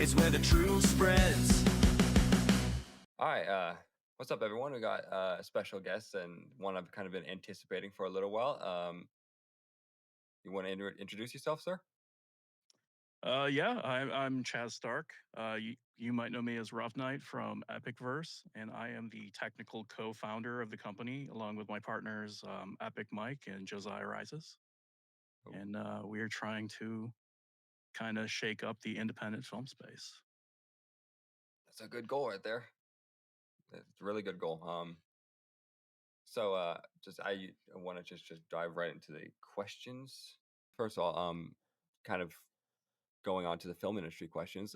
is where the truth spreads. All right, what's up, everyone? We got a special guest and one I've kind of been anticipating for a little while. You want to introduce yourself, sir? Yeah, I'm Chazz Stark. You might know me as Rough Knight from EpicVerse, and I am the technical co-founder of the company, along with my partners Epic Mike and Josiah Rises. Oh, And we are trying to kind of shake up the independent film space. that's a good goal right there. It's a really good goal. Just I want to just dive right into the questions. First of all, kind of going on to the film industry questions.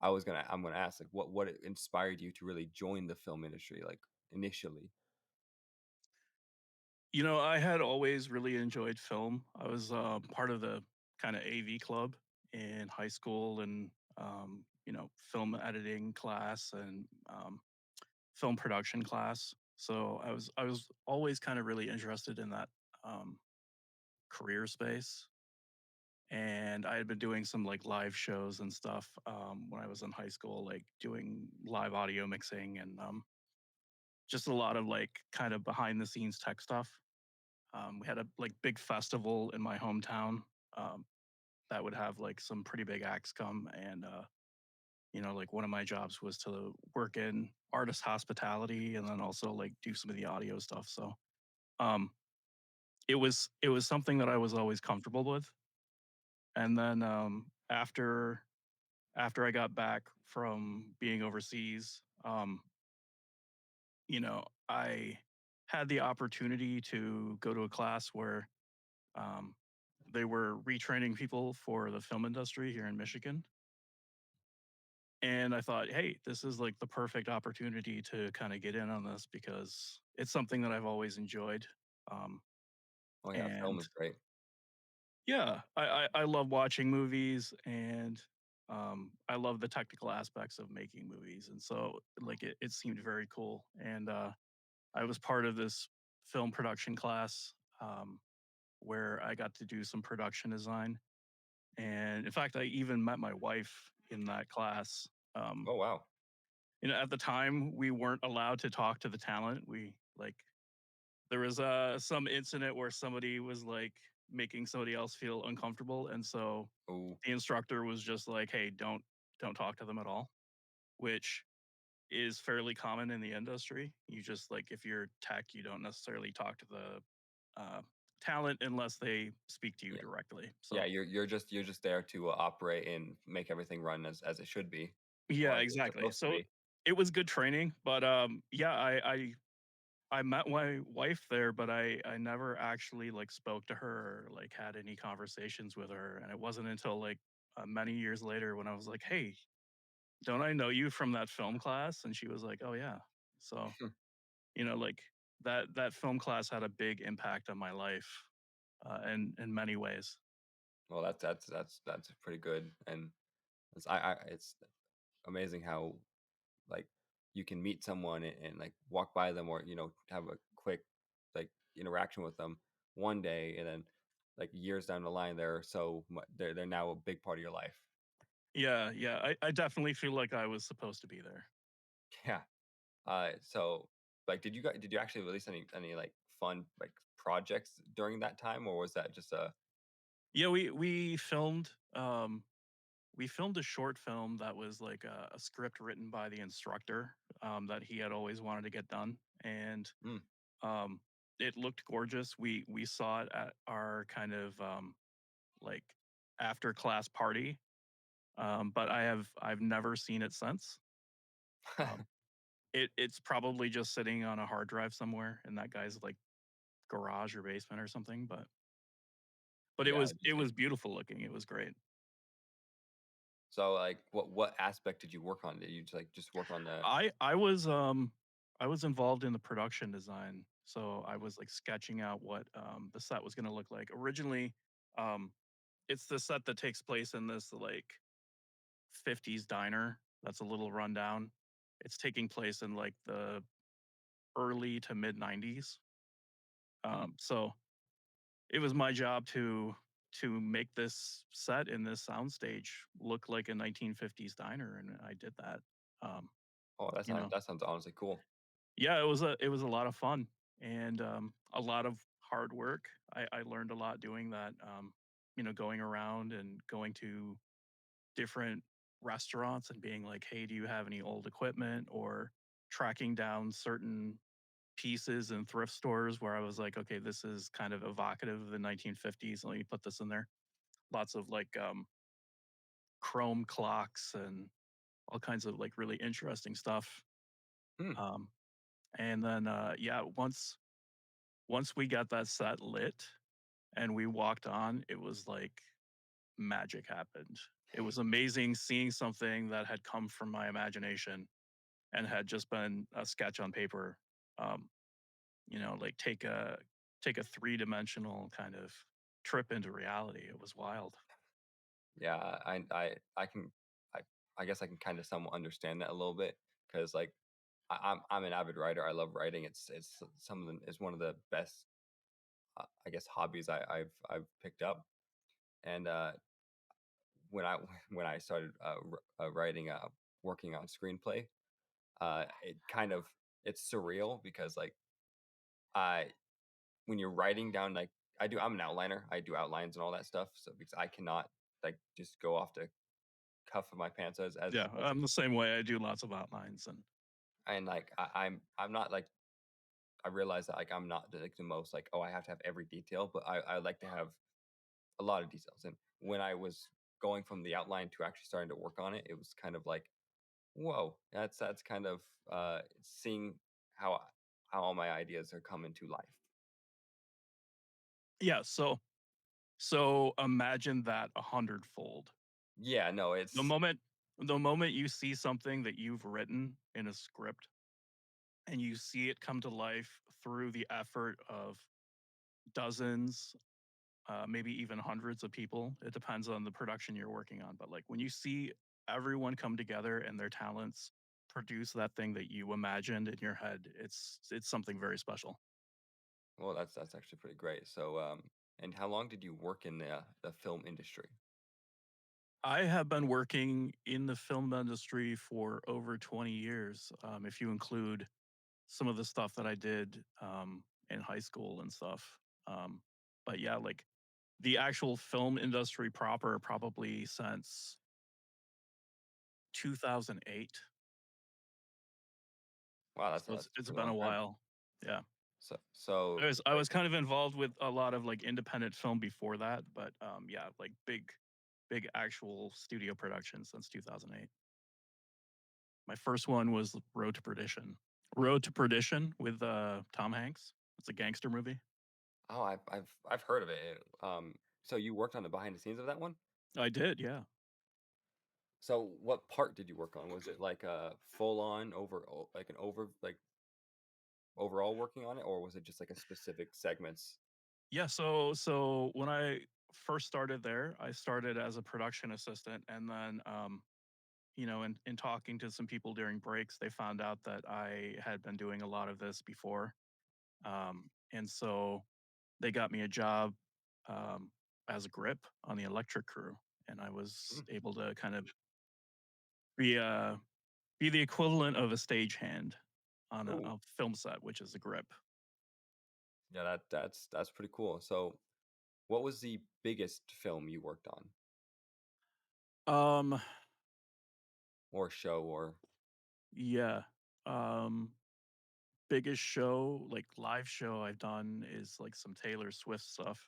I'm gonna ask like what inspired you to really join the film industry, like initially. You know, I had always really enjoyed film. I was part of the kind of AV club in high school and, film editing class and film production class. So I was always kind of really interested in that um, career space, and I had been doing some like live shows and stuff when I was in high school, like doing live audio mixing and just a lot of like kind of behind the scenes tech stuff. We had a like big festival in my hometown um, that would have like some pretty big acts come and like one of my jobs was to work in artist hospitality and then also like do some of the audio stuff. So um, it was something that I was always comfortable with. And then after I got back from being overseas, I had the opportunity to go to a class where um, they were retraining people for the film industry here in Michigan. And I thought, hey, this is like the perfect opportunity to kind of get in on this because it's something that I've always enjoyed. Um, Oh yeah, film and is great. yeah, I love watching movies and I love the technical aspects of making movies. And so like it seemed very cool. And I was part of this film production class where I got to do some production design. And in fact, I even met my wife in that class. Um, Oh wow. at the time, we weren't allowed to talk to the talent. We like there was some incident where somebody was like making somebody else feel uncomfortable, and so Oh the instructor was just like, "Hey, don't talk to them at all," which is fairly common in the industry. You just like if you're tech, you don't necessarily talk to the uh, talent unless they speak to you yeah. directly. Yeah, So you're just there to operate and make everything run as it should be, or yeah, as it's exactly. supposed to So be. it was good training, but yeah, I met my wife there, but I never actually like spoke to her or like had any conversations with her. And it wasn't until like many years later when I was like, "Hey, don't I know you from that film class?" And she was like, "Oh yeah." So like that film class had a big impact on my life, in many ways. Well, that's pretty good, and it's amazing how like you can meet someone and like walk by them or have a quick like interaction with them one day, and then like years down the line they're now a big part of your life. Yeah, yeah. I definitely feel like I was supposed to be there. Yeah. So like, did you actually release any like fun like projects during that time, or was that just a Yeah, we filmed a short film that was like a script written by the instructor that he had always wanted to get done, and mm, um, it looked gorgeous. We saw it at our kind of like after class party, but I've never seen it since. Um, it's probably just sitting on a hard drive somewhere in that guy's like garage or basement or something. But it yeah, was it just like was beautiful looking. It was great. so like what aspect did you work on? Did you just work on the I was involved in the production design, so I was like sketching out what the set was going to look like. Originally, um, it's the set that takes place in this like 50s diner that's a little rundown. It's taking place in like the early to mid 90s. mm, So it was my job to to make this set in this soundstage look like a 1950s diner, and I did that. Um, Oh, you know, that sounds honestly cool. yeah, it was a lot of fun and a lot of hard work. I learned a lot doing that. Going around and going to different restaurants and being like, "Hey, do you have any old equipment?" Or tracking down certain pieces in thrift stores where I was like, "Okay, this is kind of evocative of the 1950s. Let me put this in there." Lots of like chrome clocks and all kinds of like really interesting stuff. Hmm. Um, and then yeah, once we got that set lit and we walked on, it was like magic happened. It was amazing seeing something that had come from my imagination and had just been a sketch on paper. Um, like take a three-dimensional kind of trip into reality. It was wild. Yeah, I can I I guess I can kind of somewhat understand that a little bit because like I'm an avid writer. I love writing. It's some of the it's one of the best I guess hobbies I've picked up. And when I when I started writing working on screenplay, it kind of it's surreal because like I when you're writing down like I'm an outliner. I do outlines and all that stuff. So because I cannot like just go off the cuff of my pants Yeah, as I'm the same way. I do lots of outlines and and like I'm not like I realize that like I'm not like the most like oh I have to have every detail, but I like to have a lot of details. And when I was going from the outline to actually starting to work on it, it was kind of like whoa, that's kind of seeing how how all my ideas are coming to life. yeah. So imagine that a hundredfold. Yeah, no, The it's moment the moment you see something that you've written in a script and you see it come to life through the effort of dozens, maybe even hundreds of people. It depends on the production you're working on. But like when you see everyone come together and their talents produce that thing that you imagined in your head, it's something very special. well, that's actually pretty great. So, and how long did you work in the film industry? I have been working in the film industry for over 20 years, if you include some of the stuff that I did in high school and stuff. Um, but yeah, like the actual film industry proper, probably since 2008. Wow, So that's it's a pretty been long a time. while. Yeah. So I like was kind of involved with a lot of like independent film before that, but yeah, like big actual studio production since 2008. My first one was Road to Perdition. Road to Perdition with Tom Hanks. It's a gangster movie. oh, I've heard of it. So you worked on the behind the scenes of that one? I did, yeah. So what part did you work on? Was it like a full on like an like overall working on it, or was it just like a specific segments? Yeah, so when I first started there, I started as a production assistant and then in talking to some people during breaks, they found out that I had been doing a lot of this before. And so they got me a job um, as a grip on the electric crew, and I was Mm, able to kind of be be the equivalent of a stagehand on cool. a film set, which is a grip. Yeah, that's pretty cool. So what was the biggest film you worked on, Um, or show, or yeah. Um, Biggest show, like live show I've done is like some Taylor Swift stuff,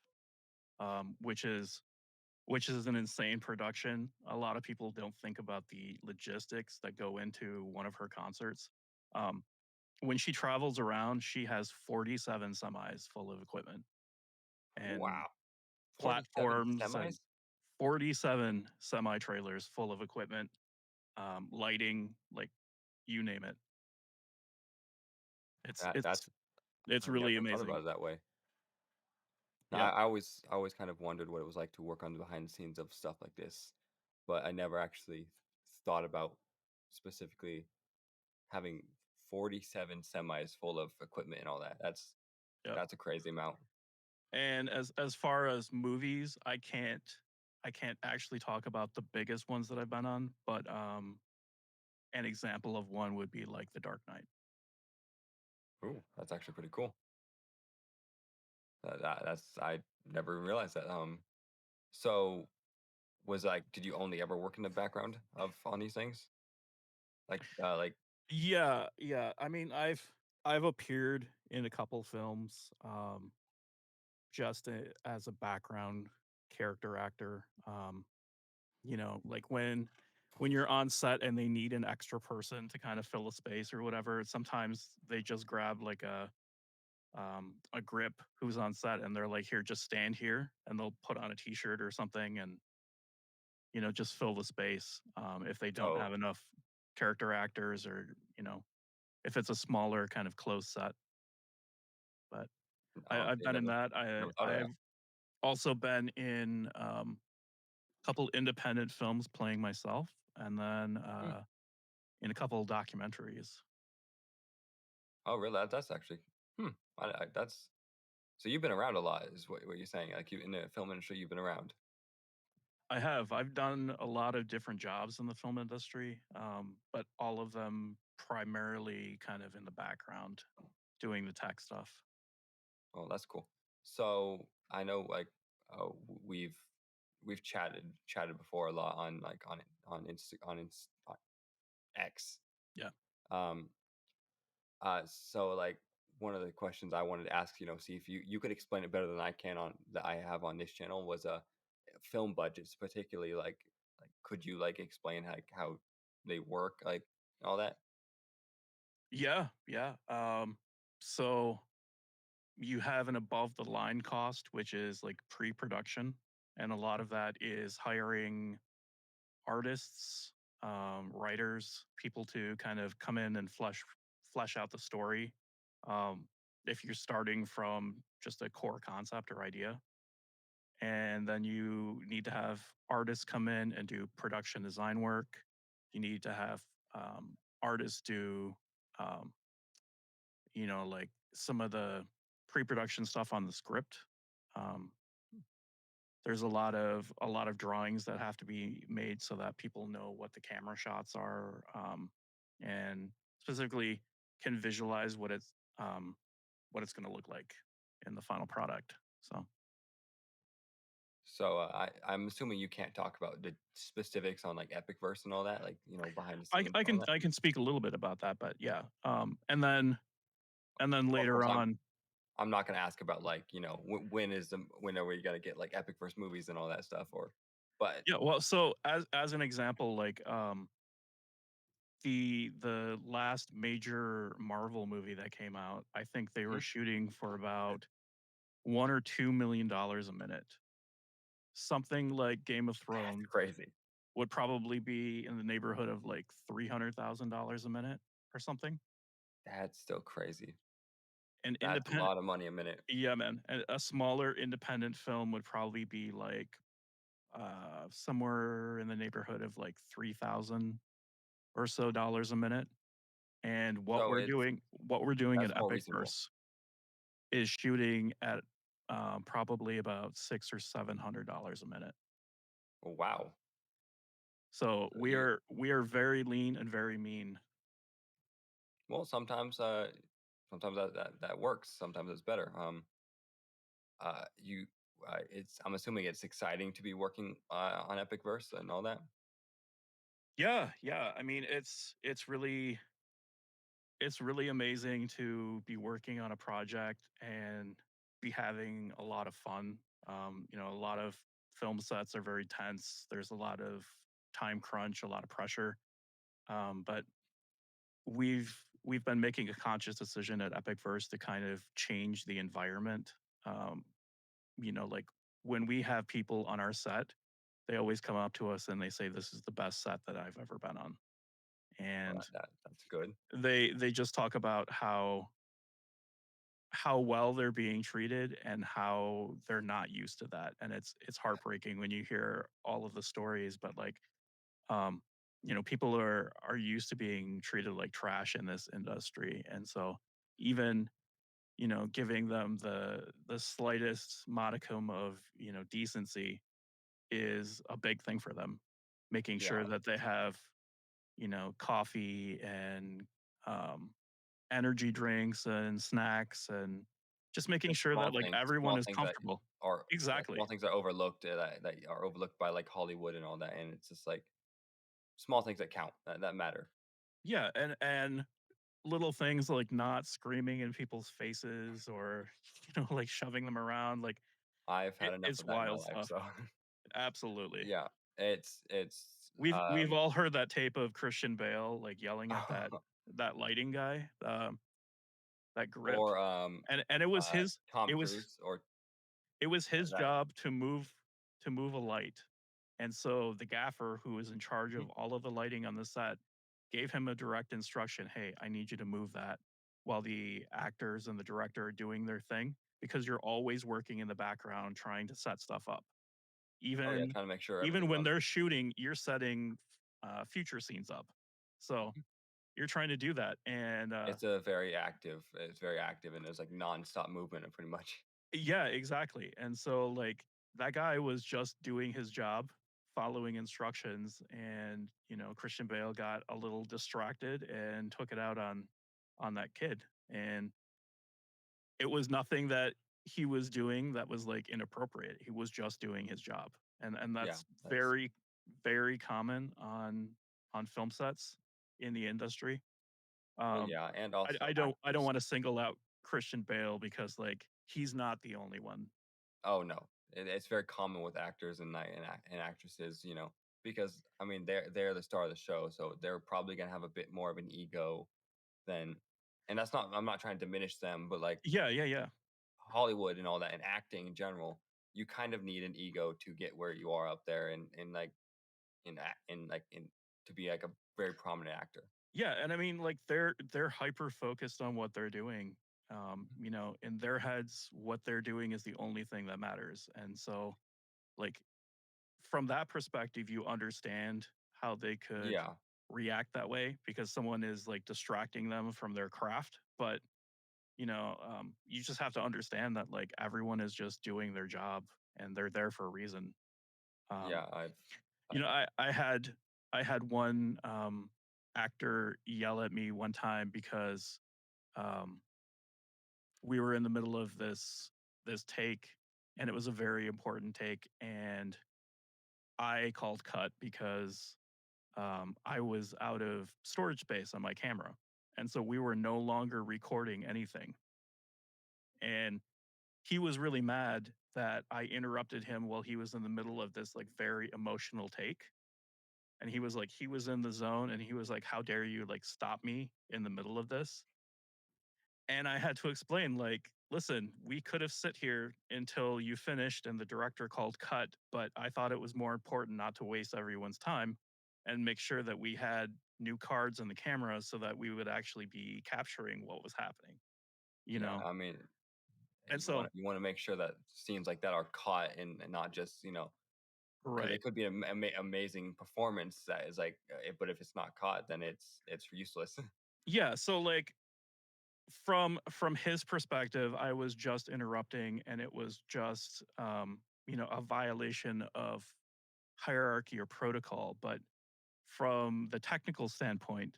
which is an insane production. A lot of people don't think about the logistics that go into one of her concerts. Um, when she travels around, she has 47 semis full of equipment and wow, 47 platforms and semis? 47 semi trailers full of equipment, lighting, like you name it. It's That it's that's it's I've never really thought amazing. about it that way. No, Yeah, I always kind of wondered what it was like to work on the behind the scenes of stuff like this, but I never actually thought about specifically having 47 semis full of equipment and all that. yeah. That's a crazy amount. And as far as movies, I can't actually talk about the biggest ones that I've been on, but an example of one would be like The Dark Knight. Ooh, that's actually pretty cool. That's I never even realized that. So was like, did you only ever work in the background of on these things? Like Yeah, yeah. I mean, I've appeared in a couple films, just as a background character actor. Like when you're on set and they need an extra person to kind of fill a space or whatever, sometimes they just grab like a grip who's on set and they're like, here, just stand here, and they'll put on a t-shirt or something and just fill the space if they don't so have enough character actors, or if it's a smaller kind of closed set. But I've see, been in that. never thought of that. I've also been in a couple independent films playing myself, and then Hmm. in a couple documentaries. Oh, really? That's actually hmm. That's so you've been around a lot, is what you're saying. Like you in the film industry, you've been around. I have. I've done a lot of different jobs in the film industry, but all of them primarily kind of in the background doing the tech stuff. Oh, that's cool. So I know like we've chatted before a lot on like on X. Yeah. Um, so like one of the questions I wanted to ask, see if you could explain it better than I can on that I have on this channel was film budgets, particularly like could you like explain like how they work, like all that? Yeah. Yeah. So you have an above the line cost, which is like pre production. And a lot of that is hiring artists, writers, people to kind of come in and flesh out the story. Um, if you're starting from just a core concept or idea, and then you need to have artists come in and do production design work. You need to have artists do, um, like some of the pre-production stuff on the script. Um, there's a lot of drawings that have to be made so that people know what the camera shots are, and specifically can visualize what it's going to look like in the final product. So So I'm assuming you can't talk about the specifics on like EpicVerse and all that, like behind the I, scenes I and all can that. I can speak a little bit about that, but yeah. And then Well, of later course, on, I'm not gonna ask about like when are we gonna get like EpicVerse movies and all that stuff, or but yeah. Well, so as an example, like the last major Marvel movie that came out, I think they were hmm, shooting for about $1 or $2 million a minute. Something like Game of that's Thrones crazy. would would probably be in the neighborhood of like $300,000 a minute or something. That's still crazy. An That's a independent, lot of money a minute. yeah, man. A smaller independent film would probably be like somewhere in the neighborhood of like 3,000 or so dollars a minute. And So it's what we're doing at that's more reasonable. EpicVerse is shooting at probably about $600 or $700 a minute. Oh, wow. So So we you are we are very lean and very mean. well sometimes that works. Sometimes it's better. You it's I'm assuming it's exciting to be working on EpicVerse and all that. Yeah, yeah. I mean, it's really amazing to be working on a project and be having a lot of fun. A lot of film sets are very tense. There's a lot of time crunch, a lot of pressure. But we've been making a conscious decision at EpicVerse to kind of change the environment. Um, like when we have people on our set, they always come up to us and they say, "This is the best set that I've ever been on." Well, And that's good. they just talk about how well they're being treated and how they're not used to that. And it's heartbreaking when you hear all of the stories, but like um people are used to being treated like trash in this industry. And so even giving them the slightest modicum of, decency is a big thing for them. Making sure Yeah, that they have, coffee and um, energy drinks and snacks and just making just sure that like everyone small is things that comfortable. are yeah, Exactly. small things are overlooked that are overlooked by like Hollywood and all that, and it's just like small things that count that matter. Yeah, and little things like not screaming in people's faces or like shoving them around like I've had enough it's of that in my wild life, stuff. so Absolutely. yeah, it's We've all heard that tape of Christian Bale like yelling at that lighting guy, that grip, or and Tom it was Cruise or it was his that. job to move a light. And so the gaffer who was in charge Mhm. of all of the lighting on the set gave him a direct instruction, "Hey, I need you to move that while the actors and the director are doing their thing because you're always working in the background trying to set stuff up. Oh yeah, Even trying to make sure even everything when runs. they're shooting, you're setting future scenes up. So Mhm. you're trying to do that. And It's very active, and there's like nonstop movement, pretty much. yeah, exactly. And so like that guy was just doing his job, following instructions, and Christian Bale got a little distracted and took it out on that kid. And it was nothing that he was doing that was like inappropriate. He was just doing his job. And Yeah, that's that's very very common on film sets in the industry. well, Um yeah, and I also don't actors. want to single out Christian Bale because like he's not the only one. Oh no, it's very common with actors and actresses, because I mean they're the star of the show, so they're probably gonna have a bit more of an ego than, and that's not I'm not trying to diminish them, but like Yeah, yeah, yeah. Hollywood and all that, and acting in general, you kind of need an ego to get where you are up there, and like in to be like a very prominent actor. Yeah, and I mean, like, they're hyper focused on what they're doing. In their heads, what they're doing is the only thing that matters. And so, like, from that perspective, you understand how they could Yeah, react that way because someone is like distracting them from their craft. But you just have to understand that like everyone is just doing their job and they're there for a reason. Um, yeah, You know, I've I had one, actor yell at me one time because, um, we were in the middle of this take, and it was a very important take, and I called cut because, I was out of storage space on my camera, and so we were no longer recording anything, and he was really mad that I interrupted him while he was in the middle of this, like, very emotional take. And he was in the zone and he was like, "How dare you like stop me in the middle of this?" And I had to explain like, "Listen, we could have sit here until you finished and the director called cut, but I thought it was more important not to waste everyone's time and make sure that we had new cards in the camera so that we would actually be capturing what was happening, you yeah, know?" I mean, And so you want to make sure that scenes like that are caught and not just, because right. it could be an amazing performance that is like, but if it's not caught, then it's useless. Yeah, so like from his perspective, I was just interrupting and it was just a violation of hierarchy or protocol. But from the technical standpoint,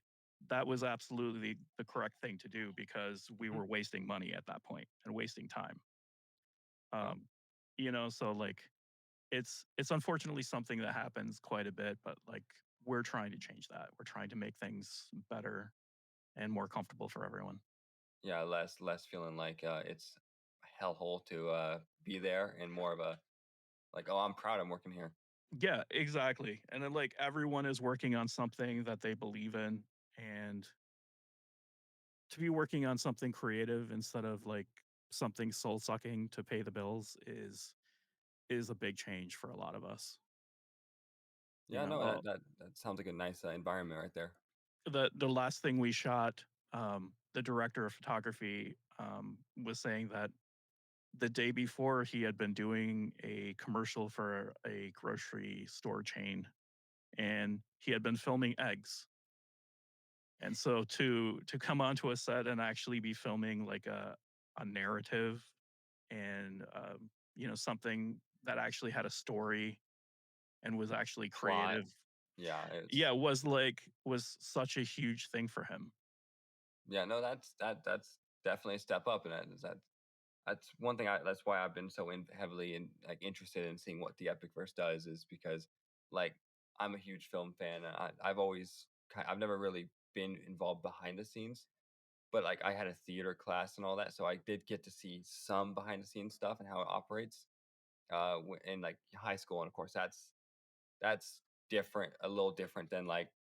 that was absolutely the correct thing to do because we Mhm. were wasting money at that point and wasting time. Oh, Um, so like it's unfortunately something that happens quite a bit, but like we're trying to change that. We're trying to make things better and more comfortable for everyone. yeah, less feeling like it's a hellhole to be there, and more of a like, oh, I'm proud I'm working here. Yeah, exactly. And then like everyone is working on something that they believe in and to be working on something creative instead of like something soul sucking to pay the bills is a big change for a lot of us. You Yeah, know, no, that sounds like a nice environment right there. the last thing we shot, the director of photography was saying that the day before he had been doing a commercial for a grocery store chain and he had been filming eggs. And so to come onto a set and actually be filming like a narrative and something that actually had a story and was actually Plot. creative. Yeah, Yeah, it's was such a huge thing for him. yeah, no, that's definitely a step up, and that's one thing. That's why I've been so heavily like interested in seeing what the EpicVerse does, is because like I'm a huge film fan, and I've never really been involved behind the scenes, but like I had a theater class and all that, so I did get to see some behind the scenes stuff and how it operates in like high school, and of course that's different, a little different than like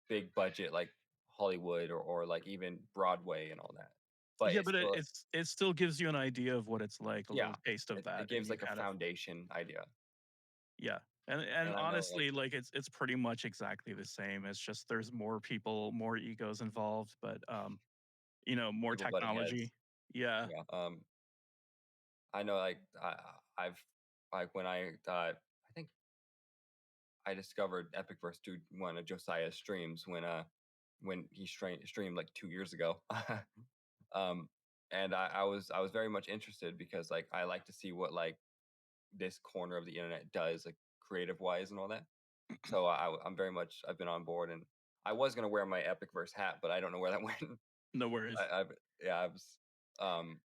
big budget like Hollywood or like even Broadway and all that. But Yeah, it's but still it still gives you an idea of what it's like, a yeah, little taste of it that, and gives you like a kind of foundation idea. yeah. And And I know like honestly, like it's pretty much exactly the same. It's just there's more people, more egos involved, but more people butting heads. technology. Yeah. Yeah. I know like I've like when I think I discovered EpicVerse through one of Josiah's streams when he streamed like 2 years ago. um and I was very much interested because like I like to see what like this corner of the internet does like creative wise and all that. So I'm very much I've been on board, and I was gonna wear my EpicVerse hat, but I don't know where that went. No worries. I've yeah, I was um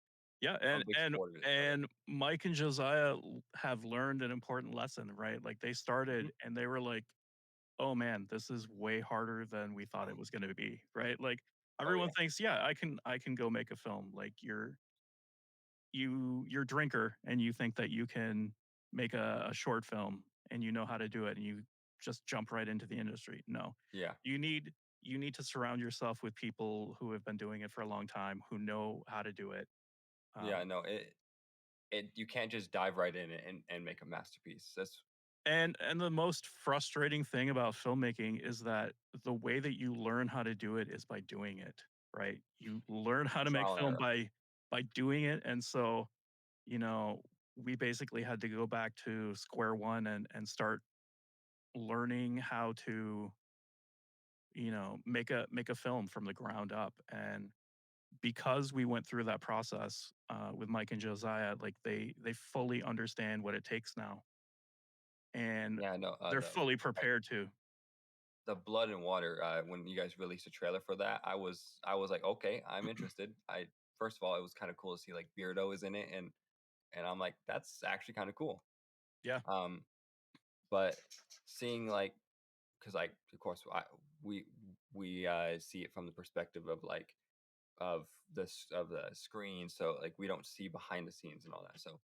Yeah, I'm a and big and supporter of it. and Mike and Josiah have learned an important lesson, right? Like they Mhm. started and they were like, "Oh man, this is way harder than we thought it was going to be," right? Like Oh everyone yeah, thinks, "Yeah, I can go make a film." Like you're a drinker and you think that you can make a short film and you know how to do it and you just jump right into the industry. No. yeah, You need you need to surround yourself with people who have been doing it for a long time, who know how to do it. yeah. Um, No, it you can't just dive right in and make a masterpiece. That's and the most frustrating thing about filmmaking is that the way that you learn how to do it is by doing it, right? You learn how to make trial and film error. by doing it. And so, you know, we basically had to go back to square one and start learning how to, make a film from the ground up. And because we went through that process with Mike and Josiah, like they fully understand what it takes now, and Yeah, no, they're the fully like prepared to. the Blood and Water. When you guys released a trailer for that, I was like, okay, I'm interested. I First of all, it was kind of cool to see like Beardo is in it, and I'm like, that's actually kind of cool. Yeah. Um, but seeing like, because like of course we we see it from the perspective of like of the screen, so like we don't see behind the scenes and all that. So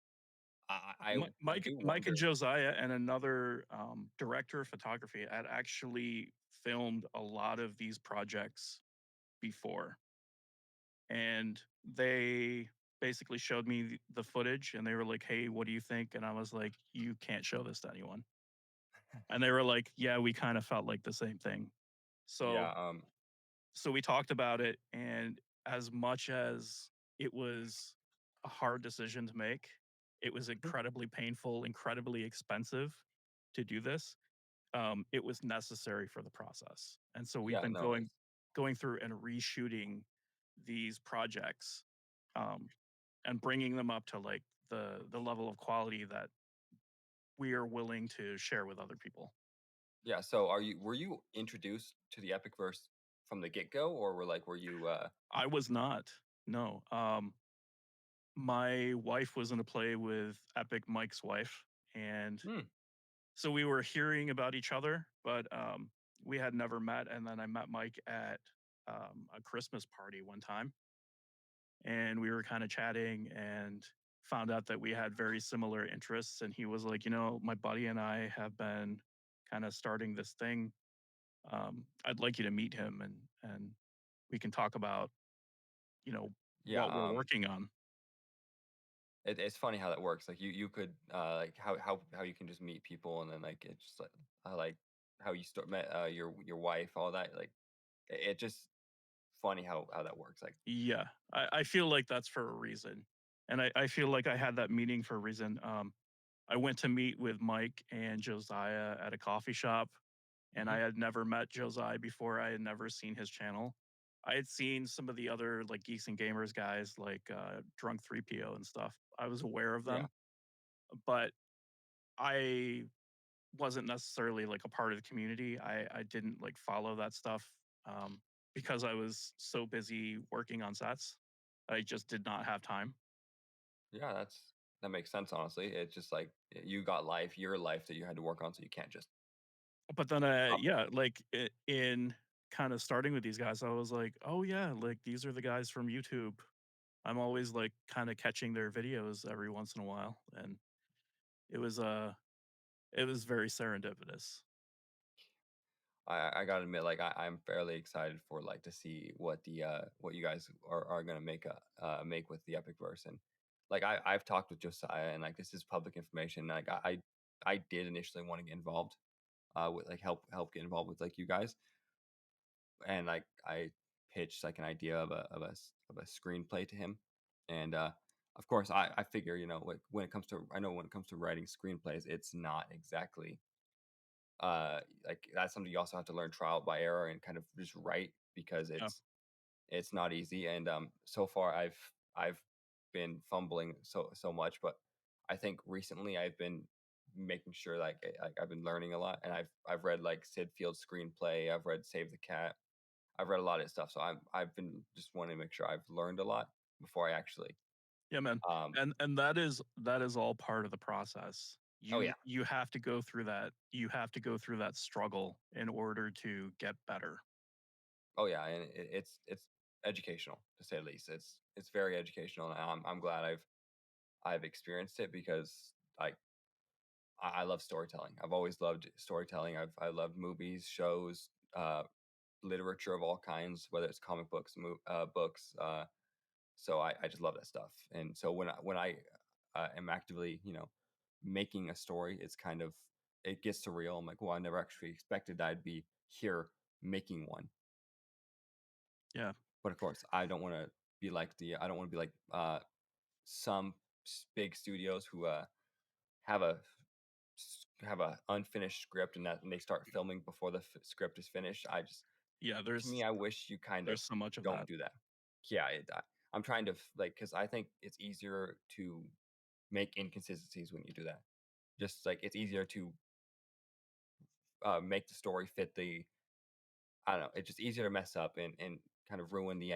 I do Mike and wonder. Josiah and another director of photography had actually filmed a lot of these projects before, and they basically showed me the footage, and they were like, "Hey, what do you think?" And I was like, "You can't show this to anyone." And they were like, "Yeah, we kind of felt like the same thing." Yeah, So we talked about it, and as much as it was a hard decision to make, it was mhm, incredibly painful, incredibly expensive to do this. It was necessary for the process, and so we've yeah, been no, going through and reshooting these projects, um, and bringing them up to like the level of quality that we are willing to share with other people. yeah. So were you introduced to the EpicVerse from the get go, or were you I was not. No. My wife was in a play with Epic Mike's wife, and hmm, so we were hearing about each other, but we had never met. And then I met Mike at a Christmas party one time, and we were kind of chatting and found out that we had very similar interests. And he was like, my buddy and I have been kind of starting this thing. I'd like you to meet him, and we can talk about you know yeah, what we're working on. it's funny how that works. Like you could like how you can just meet people, and then like it's just like how you met your wife, all that. Like it just funny how that works. Like Yeah, I feel like that's for a reason. And I feel like I had that meeting for a reason. I went to meet with Mike and Josiah at a coffee shop, and mhm, I had never met Josiah before. I had never seen his channel. I had seen some of the other like geeks and gamers guys like Drunk 3PO and stuff. I was aware of Yeah, them, but I wasn't necessarily like a part of the community. I didn't like follow that stuff um, because I was so busy working on sets. I just did not have time. yeah, that makes sense. Honestly, it's just like you got life, your life that you had to work on, so you can't just But then, hop in. yeah, like in kind of starting with these guys, I was like, oh yeah, like these are the guys from YouTube. I'm always like kind of catching their videos every once in a while, and it was it was very serendipitous. I gotta admit, like I'm fairly excited for like to see what the what you guys are gonna make with the EpicVerse. And like I've talked with Josiah, and like this is public information. Like I did initially want to get involved with like help get involved with like you guys, and like I pitched like an idea of a screenplay to him. And of course I figure, you know, like when it comes to, I know when it comes to writing screenplays, it's not exactly like that's something you also have to learn trial by error and kind of just write, because Yeah, it's not easy. And so far I've been fumbling so much, but I think recently I've been making sure like I've been learning a lot. And I've read like Sid Field's screenplay, I've read Save the Cat, I've read a lot of stuff. So I've been just wanting to make sure I've learned a lot before I actually yeah, man. um And that is all part of the process. oh yeah. You have to go through that. You have to go through that struggle in order to get better. Oh yeah, and it's educational to say the least. It's very educational, and I'm glad I've experienced it, because like I love storytelling. I've always loved storytelling. I love movies, shows, literature of all kinds, whether it's comic books, books. So I just love that stuff. And so when I am actively, you know, making a story, it's kind of, it gets surreal. I'm like, well, I never actually expected I'd be here making one. Yeah, But of course, I don't want to be like some big studios who have have a unfinished script, and they start filming before the script is finished. yeah. To me, I wish you kind of There's so much of don't that. do that. Yeah, I'm trying to like, because I think it's easier to make inconsistencies when you do that. Just like it's easier to make the story fit the, I don't know. It's just easier to mess up and kind of ruin the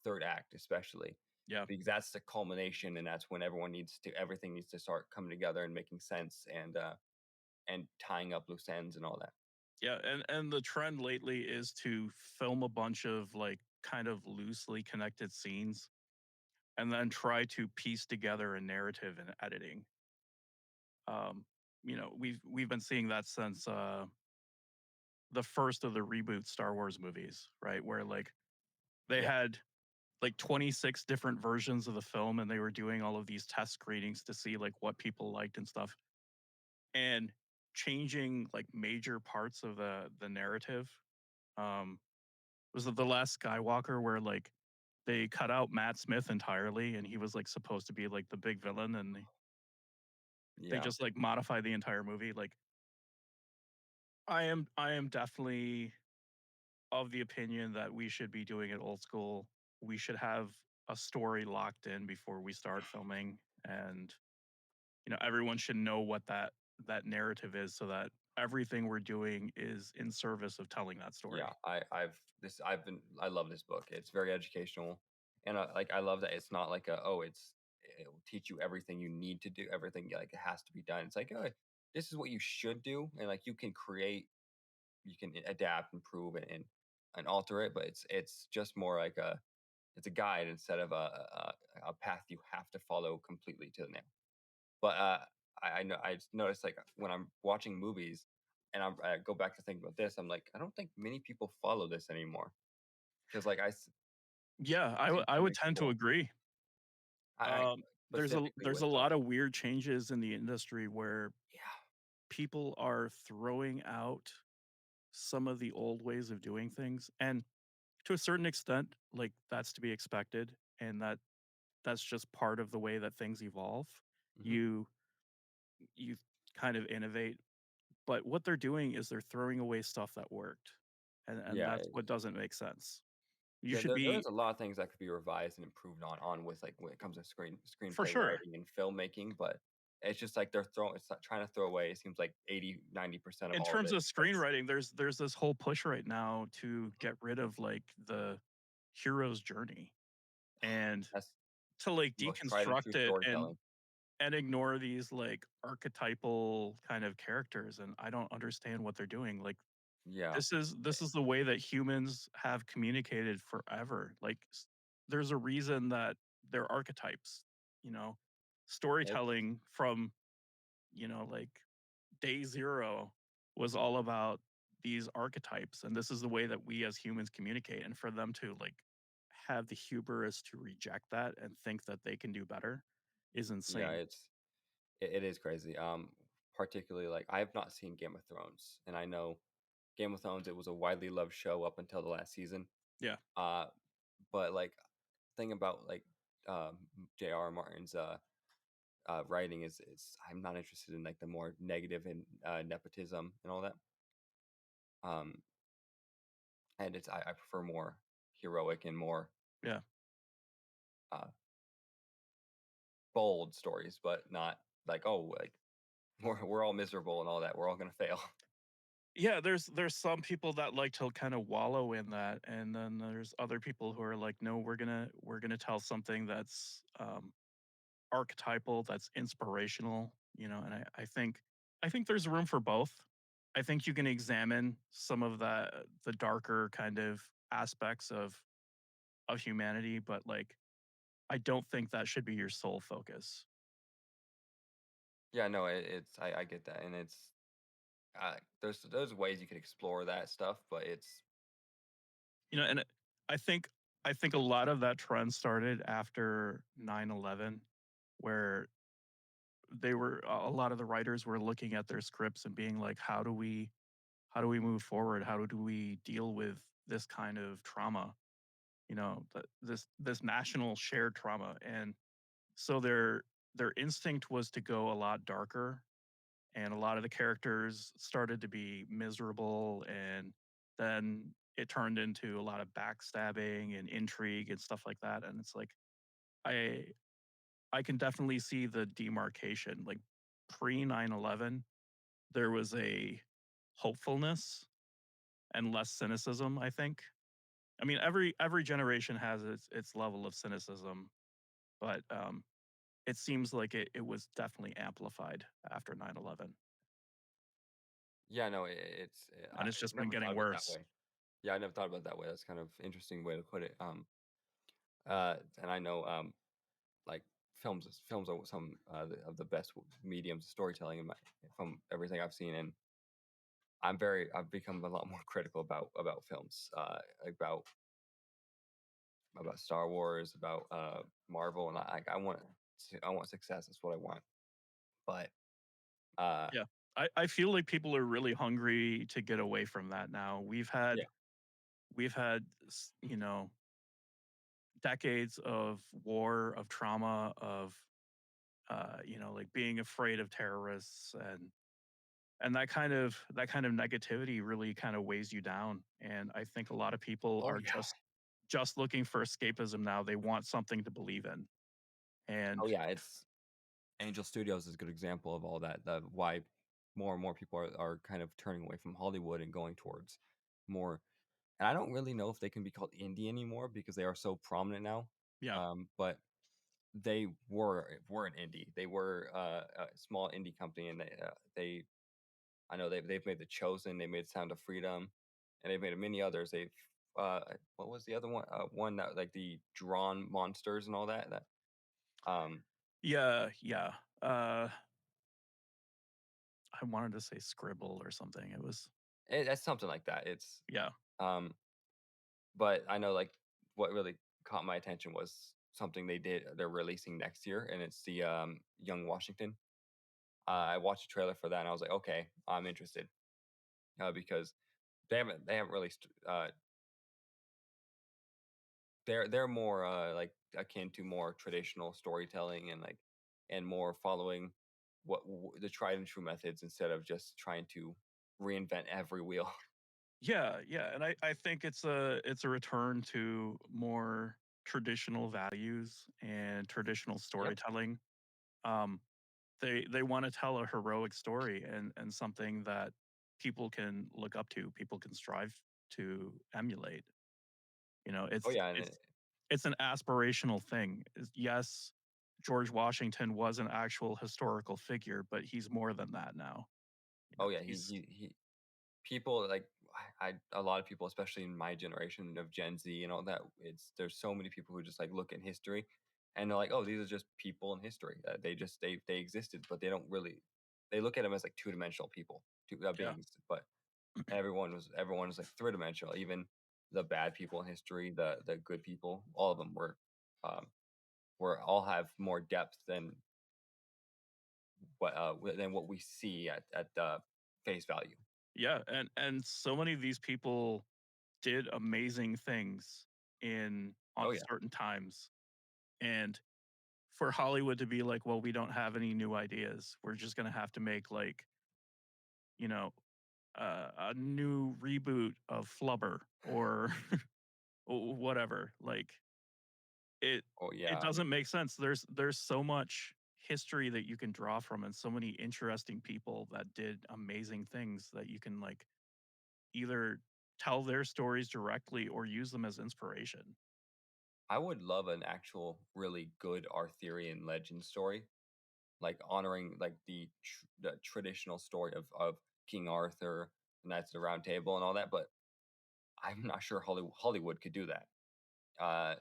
third act, especially Yeah. because that's the culmination, and that's when everything needs to start coming together and making sense, and tying up loose ends and all that. Yeah, and the trend lately is to film a bunch of like kind of loosely connected scenes and then try to piece together a narrative in editing. Um, we've been seeing that since the first of the reboot Star Wars movies, right? Where like they Yeah, had like 26 different versions of the film and they were doing all of these test screenings to see like what people liked and stuff. And changing like major parts of the narrative. Um, was it The Last Skywalker where like they cut out Matt Smith entirely and he was like supposed to be like the big villain and they yeah, just like modify the entire movie. Like I am definitely of the opinion that we should be doing it old school. We should have a story locked in before we start filming and everyone should know what that narrative is so that everything we're doing is in service of telling that yeah. story. I love this book. It's very educational, and like I love that it's not like it will teach you everything you need to do, everything like it has to be done. It's like, oh, this is what you should do, and like you can adapt, improve, and alter it. But it's just more like it's a guide instead of a path you have to follow completely to the nail. But I know I just noticed like when I'm watching movies, and I go back to think about this, I'm like, I don't think many people follow this anymore, because like Yeah, see I too would many tend to people. agree. I specifically There's with a lot of weird changes in the industry where yeah, people are throwing out some of the old ways of doing things, and to a certain extent, like, that's to be expected, and that's just part of the way that things evolve. hmm You you kind of innovate, but what they're doing is they're throwing away stuff that worked, and yeah, that's what doesn't make sense. You Yeah, should there be is a lot of things that could be revised and improved on with like when it comes to for screenplay sure. writing and filmmaking, but it's just like they're throwing it's not trying to throw away. It seems like 80-90% of In all of terms it of because screenwriting, there's this whole push right now to get rid of like the hero's journey and that's to like the most tried and true deconstruct it storytelling. and ignore these like archetypal kind of characters, and I don't understand what they're doing. Like Yeah. this is the way that humans have communicated forever. Like there's a reason that they're archetypes, you know. It's Storytelling from, like day 0 was all about these archetypes, and this is the way that we as humans communicate, and for them to like have the hubris to reject that and think that they can do better is yeah, insane. it is crazy. Particularly like I have not seen Game of Thrones, and I know Game of Thrones it was a widely loved show up until the last season. Yeah. Uh, but like thing about like J.R. Martin's writing is I'm not interested in like the more negative and nepotism and all that. Um, and I prefer more heroic and more Yeah. uh, bold stories, but not like oh like we're all miserable and all that. We're all gonna fail. Yeah, there's some people that like to kind of wallow in that, and then there's other people who are like, no, we're gonna tell something that's archetypal, that's inspirational, and I think there's room for both. I think you can examine some of the darker kind of aspects of humanity, but like I don't think that should be your sole focus. Yeah, no, I get that, and it's there's ways you could explore that stuff, but it's And I think I think a lot of that trend started after 9/11, where they were a lot of the writers were looking at their scripts and being like, how do we move forward? How do we deal with this kind of trauma? This national shared trauma. And so their instinct was to go a lot darker, and a lot of the characters started to be miserable, and then it turned into a lot of backstabbing and intrigue and stuff like that. And it's like I I can definitely see the demarcation. Like pre 9/11, there was a hopefulness and less cynicism, I think. I mean, every generation has its level of cynicism, but it seems like it was definitely amplified after 9/11, yeah, no, I and it's just been never thought getting of it that worse. way. Yeah, I never thought about it that way. That's kind of interesting way to put it. And I know like films are some of the best mediums of storytelling from everything I've seen, and I've become a lot more critical about films, about Star Wars, about Marvel, and I want success. That's what I want. But uh, Yeah. I feel like people are really hungry to get away from that now. yeah, We've had decades of war, of trauma, of like being afraid of terrorists, and that kind of negativity really kind of weighs you down. And I think a lot of people oh are yeah, just looking for escapism now. They want something to believe in. And oh yeah. It's Angel Studios is a good example of all that. Why more and more people are kind of turning away from Hollywood and going towards more. And I don't really know if they can be called indie anymore because they are so prominent now. yeah. But they were an indie. They were a small indie company, and they I know they've made The Chosen, they made Sound of Freedom, and they've made many others. They've what was the other one? One that like the drawn monsters and all that. That um, Yeah, yeah. uh I wanted to say scribble or something. It was that's something like that. It's yeah. um, but I know like what really caught my attention was something they're releasing next year, and it's the Young Washington. I watched the trailer for that, and I was like, okay, I'm interested because they haven't really they're more like akin to more traditional storytelling and like and more following the tried and true methods instead of just trying to reinvent every wheel. Yeah, yeah, and I think it's a return to more traditional values and traditional Yeah. storytelling. Um, they want to tell a heroic story and something that people can look up to, people can strive to emulate. You know, Oh yeah, it's an aspirational thing. Yes, George Washington was an actual historical figure, but he's more than that now. You know, oh yeah, he's he people like a lot of people, especially in my generation of Gen Z and all that. It's there's so many people who just like look at history, and they're like, oh, these are just people in history. They just they existed, but they don't really. They look at them as like two dimensional people, two yeah, beings. But everyone was like three dimensional. Even the bad people in history, the good people, all of them um, were all have more depth than what we see at face value. yeah, and so many of these people did amazing things in on Oh yeah. certain times. And for Hollywood to be like, well, we don't have any new ideas. We're just gonna have to make like, you know, a new reboot of Flubber or whatever. Like it Oh it yeah. I doesn't mean, make sense. There's so much history that you can draw from and so many interesting people that did amazing things that you can like either tell their stories directly or use them as inspiration. I would love an actual really good Arthurian legend story, like honoring like the traditional story of King Arthur, the Knights of the Round Table, and all that. But I'm not sure Hollywood could do that because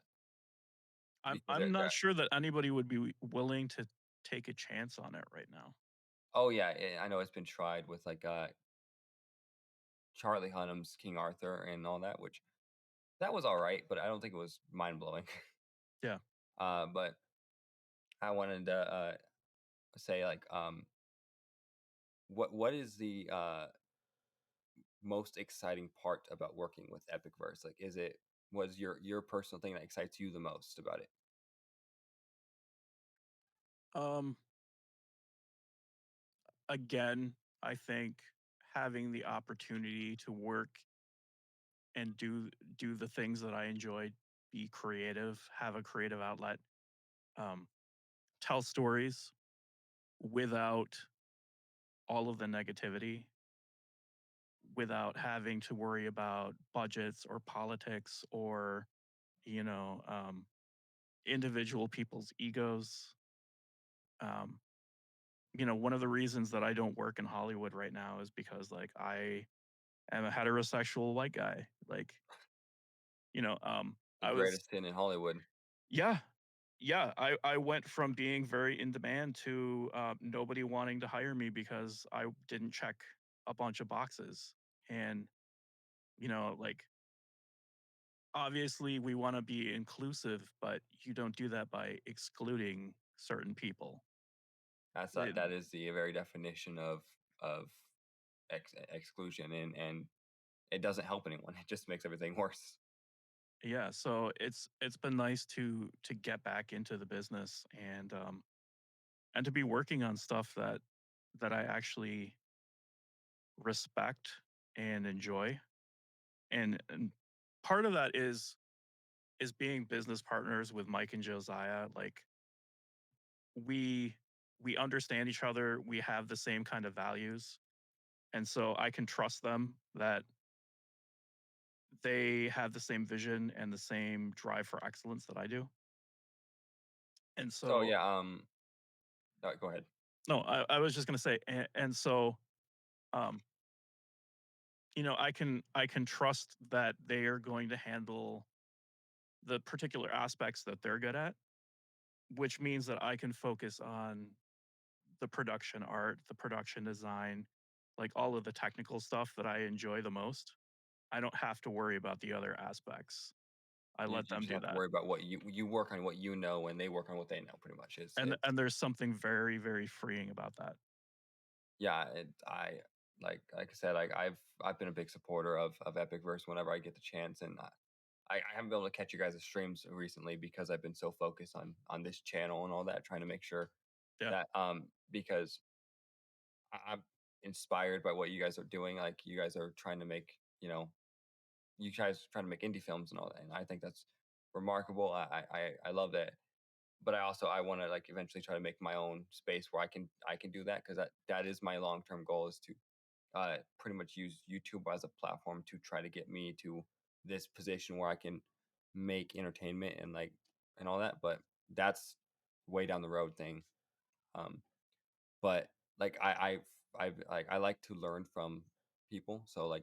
I'm not they're sure that anybody would be willing to take a chance on it right now. oh yeah, I know it's been tried with like Charlie Hunnam's King Arthur and all that, which that was all right, but I don't think it was mind blowing. Yeah. But I wanted to say like what is the most exciting part about working with EpicVerse? Like, is it was your personal thing that excites you the most about it? Um, Again, I think having the opportunity to work and do the things that I enjoy, be creative, have a creative outlet, um, tell stories without all of the negativity, without having to worry about budgets or politics or you know individual people's egos. Um, one of the reasons that I don't work in Hollywood right now is because like I am a heterosexual white guy. Like, The I was greatest sin in Hollywood. yeah, yeah. I went from being very in demand to nobody wanting to hire me because I didn't check a bunch of boxes. And like obviously we want to be inclusive, but you don't do that by excluding certain people. It- That is the very definition of exclusion, and it doesn't help anyone. It just makes everything worse. yeah, so it's been nice to get back into the business and to be working on stuff that I actually respect and enjoy. And part of that is being business partners with Mike and Josiah. Like we we understand each other, we have the same kind of values. And so I can trust them that they have the same vision and the same drive for excellence that I do. And So so yeah, go ahead. no, I was just gonna say, and so um, I can trust that they are going to handle the particular aspects that they're good at, which means that I can focus on the production art, the production design, like all of the technical stuff that I enjoy the most. I don't have to worry about the other aspects. I let You them just do have to that. worry about what you work on what you know, and they work on what they know. Pretty much, it's And there's something very, very freeing about that. yeah. I like I said, I've been a big supporter of EpicVerse whenever I get the chance, and I haven't been able to catch you guys' streams recently because I've been so focused on this channel and all that, trying to make sure Yeah. that because I'm inspired by what you guys are doing. Like you guys are trying to make you know, you guys trying to make indie films and all that, and I think that's remarkable. I love that, but I want to like eventually try to make my own space where I can do that because that is my long term goal is to pretty much use YouTube as a platform to try to get me to this position where I can make entertainment and like and all that. But that's way down the road thing. Um, but like I like to learn from people. So like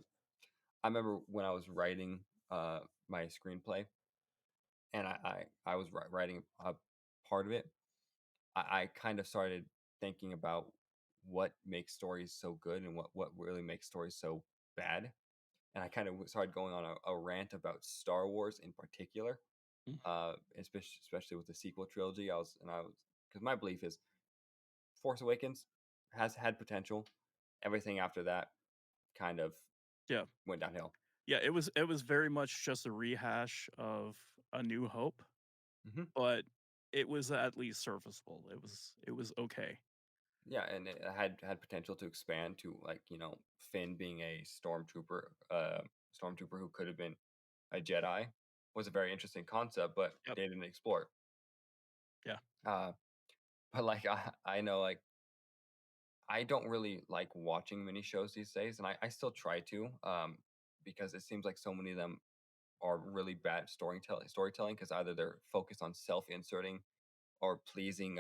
I remember when I was writing my screenplay and I was writing a part of it. I kind of started thinking about what makes stories so good and what really makes stories so bad. And I kind of started going on a rant about Star Wars in particular, Mm. especially with the sequel trilogy. I was because my belief is Force Awakens has had potential. Everything after that kind of Yeah. went downhill. Yeah, it was very much just a rehash of A New Hope, Hmm. but it was at least serviceable. It was okay. Yeah, and it had potential to expand to like Finn being a stormtrooper who could have been a Jedi was a very interesting concept, but Yep. they didn't explore it. Yeah. Uh, but like I know like I don't really like watching mini shows these days, and I still try to because it seems like so many of them are really bad storytelling because either they're focused on self-inserting or pleasing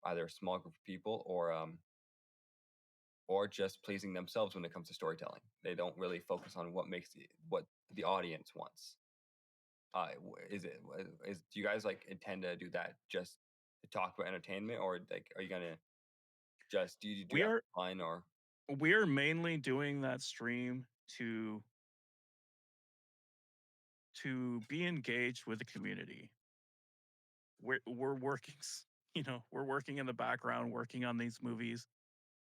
either a small group of people or just pleasing themselves when it comes to storytelling. They don't really focus on what the audience wants. Is it is do you guys like intend to do that just to talk about entertainment, or like are you gonna just do you We have are fun or we're mainly doing that stream to be engaged with the community. We're working, we're working in the background, working on these movies,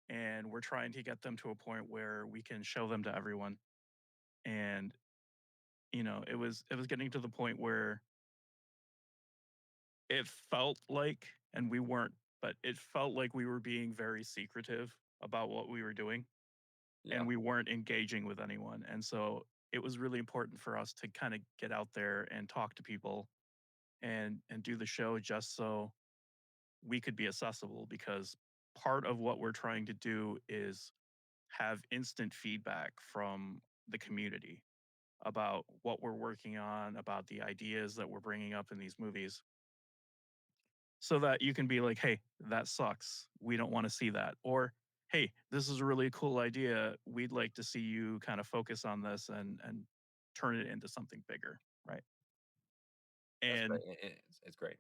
and we're trying to get them to a point where we can show them to everyone. And it was getting to the point where it felt like, and we weren't, but it felt like we were being very secretive about what we were doing, yeah? and we weren't engaging with anyone. And so it was really important for us to kind of get out there and talk to people and do the show just so we could be accessible, because part of what we're trying to do is have instant feedback from the community about what we're working on, about the ideas that we're bringing up in these movies, so that you can be like, hey, that sucks. We don't want to see that. Or, hey, this is a really cool idea. We'd like to see you kind of focus on this and turn it into something bigger. Right. That's great. And It's great.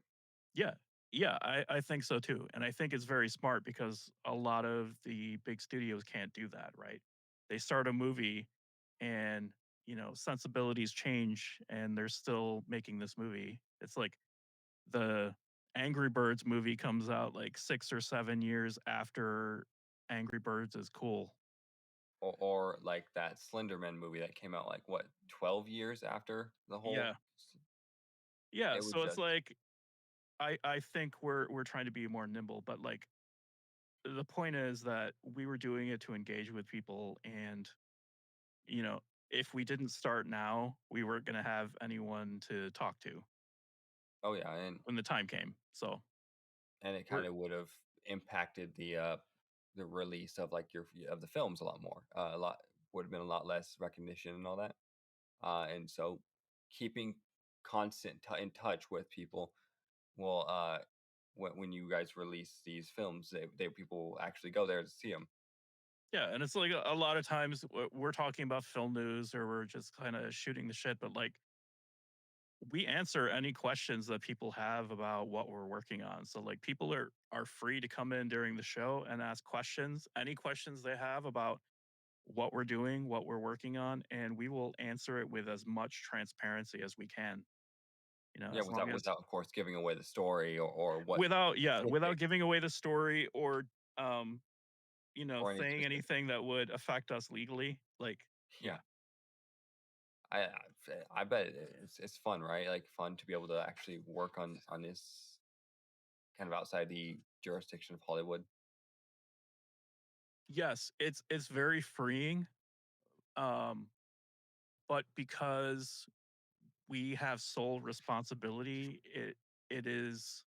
yeah, yeah, I think so too. And I think it's very smart because a lot of the big studios can't do that. Right. They start a movie and, sensibilities change and they're still making this movie. It's like the Angry Birds movie comes out like 6 or 7 years after Angry Birds is cool. Or like that Slenderman movie that came out like what 12 years after the whole. Yeah. Yeah, It was so it's just like I think we're trying to be more nimble, but like the point is that we were doing it to engage with people, and you know, if we didn't start now, we weren't going to have anyone to talk to oh yeah, when the time came. So, and it we're kind of would have impacted the release of like your of the films a lot more. A lot would have been a lot less recognition and all that. And so keeping in touch with people will when you guys release these films, they people will actually go there to see them. yeah, and it's like a lot of times we're talking about film news or we're just kind of shooting the shit, but like we answer any questions that people have about what we're working on. So like people are free to come in during the show and ask questions, any questions they have about what we're doing, what we're working on, and we will answer it with as much transparency as we can. Yeah, As long as without of course giving away the story or what without, yeah, without specific giving away the story or um, or any saying specific. anything that would affect us legally. Like, Yeah, yeah. I bet it's fun, right? Like fun to be able to actually work on this kind of outside the jurisdiction of Hollywood. Yes, it's very freeing. Um but because we have sole responsibility, it is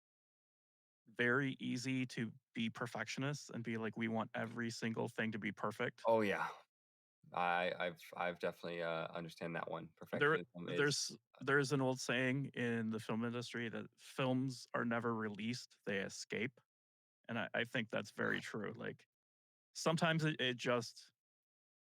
very easy to be perfectionists and be like, we want every single thing to be perfect. Oh yeah, I've definitely understand that one. There Perfectionism is there's an old saying in the film industry that films are never released, they escape. And I think that's very true. Like sometimes it just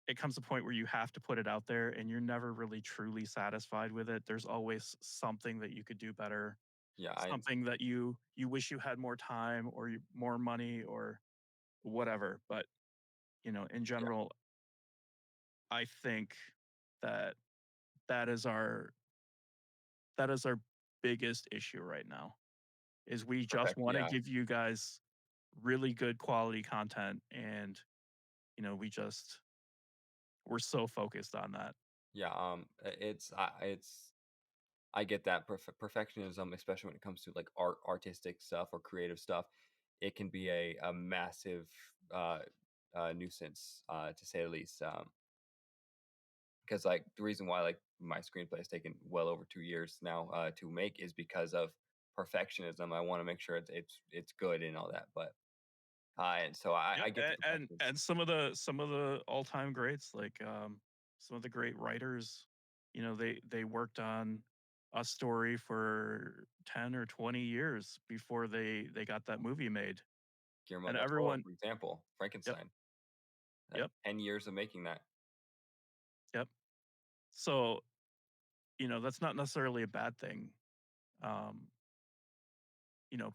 it comes to a point where you have to put it out there and you're never really truly satisfied with it. There's always something that you could do better, yeah, something that you wish you had more time or more money or whatever. But in yeah, general, I think that that is our that is our biggest issue right now is we just perfect. want to Yeah, give you guys really good quality content and we're so focused on that. yeah. It's I get that perfectionism, especially when it comes to like artistic stuff or creative stuff. It can be a massive uh, nuisance, to say the least. Because like the reason why like my screenplay has taken well over 2 years now to make is because of perfectionism. I want to make sure it's good and all that. But and so Yep, I get the and perfectionism. some of the all-time greats, like, some of the great writers, they worked on a story for 10 or 20 years before they got that movie made, Guillermo and del Toro, everyone. for example, Yep, Frankenstein, yep, 10 years of making that. yep. So, that's not necessarily a bad thing. Um,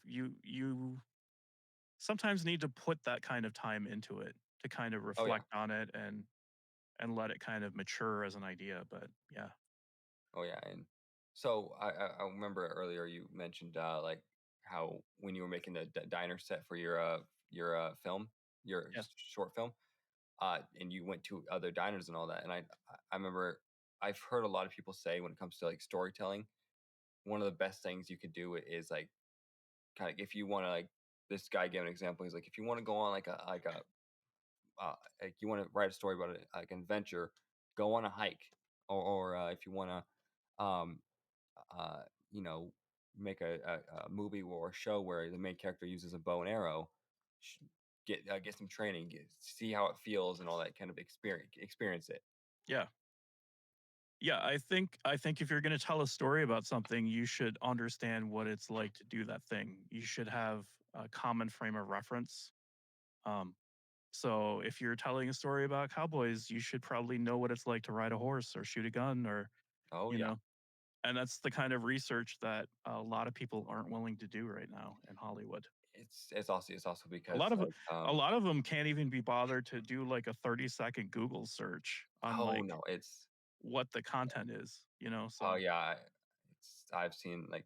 you sometimes need to put that kind of time into it to kind of Oh yeah. reflect on it and let it kind of mature as an idea, but yeah. Oh yeah, and so I remember earlier you mentioned like how when you were making the diner set for your film, your Yeah. short film, and you went to other diners and all that, and I remember I've heard a lot of people say when it comes to like storytelling, one of the best things you could do is like kind of if you want to like this guy gave an example. He's like if you want to go on like you want to write a story about it, like an adventure, go on a hike, or if you want to uh, you know, make a movie or a show where the main character uses a bow and arrow, sh- get some training, see how it feels, and all that kind of experience it. Yeah. Yeah, I think if you're gonna tell a story about something, you should understand what it's like to do that thing. You should have a common frame of reference. Um, so if you're telling a story about cowboys, you should probably know what it's like to ride a horse or shoot a gun or, Oh you yeah, know, and that's the kind of research that a lot of people aren't willing to do right now in Hollywood. it's also A because lot of like a lot of them can't even be bothered to do like a 30-second Google search on oh like no, it's what the content is, oh so yeah, I've seen like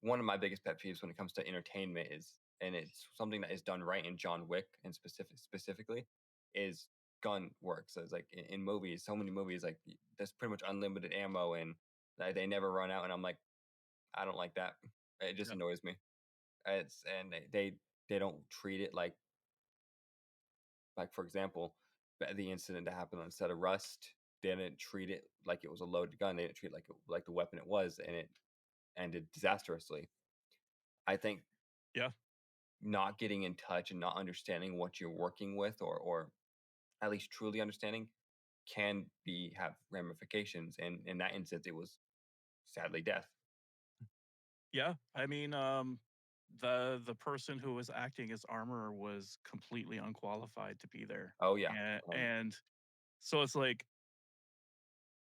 one of my biggest pet peeves when it comes to entertainment is, and it's something that is done right in John Wick and specifically, is gun work. So it's like in movies, so many movies, like there's pretty much unlimited ammo and they never run out. And I'm like, I don't like that. It just yeah. annoys me. It's and they don't treat it like for example, the incident that happened on set of Rust. They didn't treat it like it was a loaded gun. They didn't treat it like the weapon it was, and it ended disastrously. I think Yeah. not getting in touch and not understanding what you're working with or at least truly understanding can be have ramifications, and in that instance it was sadly death. Yeah. I mean, the person who was acting as Armor was completely unqualified to be there. Oh yeah. And so it's like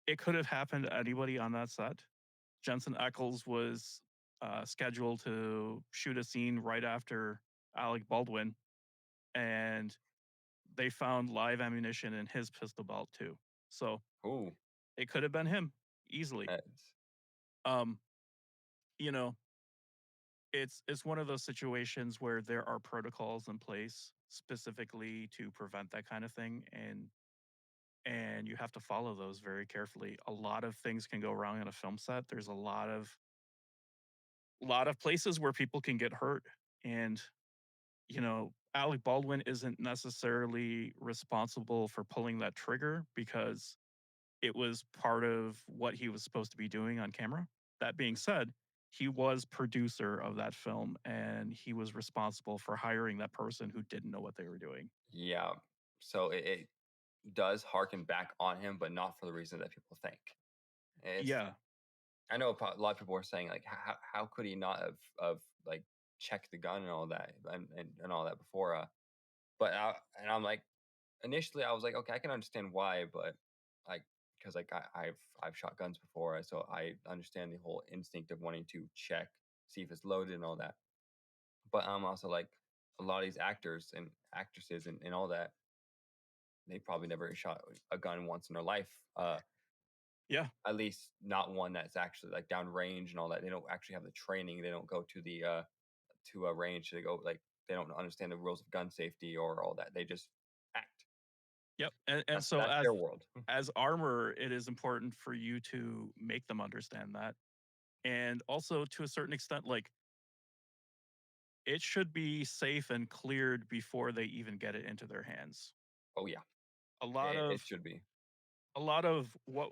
it could have happened to anybody on that set. Jensen Ackles was scheduled to shoot a scene right after Alec Baldwin, and they found live ammunition in his pistol belt too. So Ooh, it could have been him easily. that's Um, you know, it's one of those situations where there are protocols in place specifically to prevent that kind of thing and you have to follow those very carefully. A lot of things can go wrong on a film set. There's a lot of places where people can get hurt and Alec Baldwin isn't necessarily responsible for pulling that trigger because it was part of what he was supposed to be doing on camera. That being said, he was producer of that film and he was responsible for hiring that person who didn't know what they were doing. Yeah. So it does harken back on him, but not for the reason that people think. It's Yeah. I know a lot of people are saying like, how could he not have like checked the gun and all that and all that before? But and I'm like, initially I was like, okay, I can understand why, but like because like I've shot guns before, so I understand the whole instinct of wanting to check, see if it's loaded and all that. But I'm also like a lot of these actors and actresses and all that, they probably never shot a gun once in their life. Yeah. At least not one that's actually like down range and all that. They don't actually have the training. They don't go to a range to go like they don't understand the rules of gun safety or all that. They just act. Yep. And so That's their world. as armor, it is important for you to make them understand that. And also to a certain extent, like it should be safe and cleared before they even get it into their hands. Oh yeah, A lot it of should be. a lot of what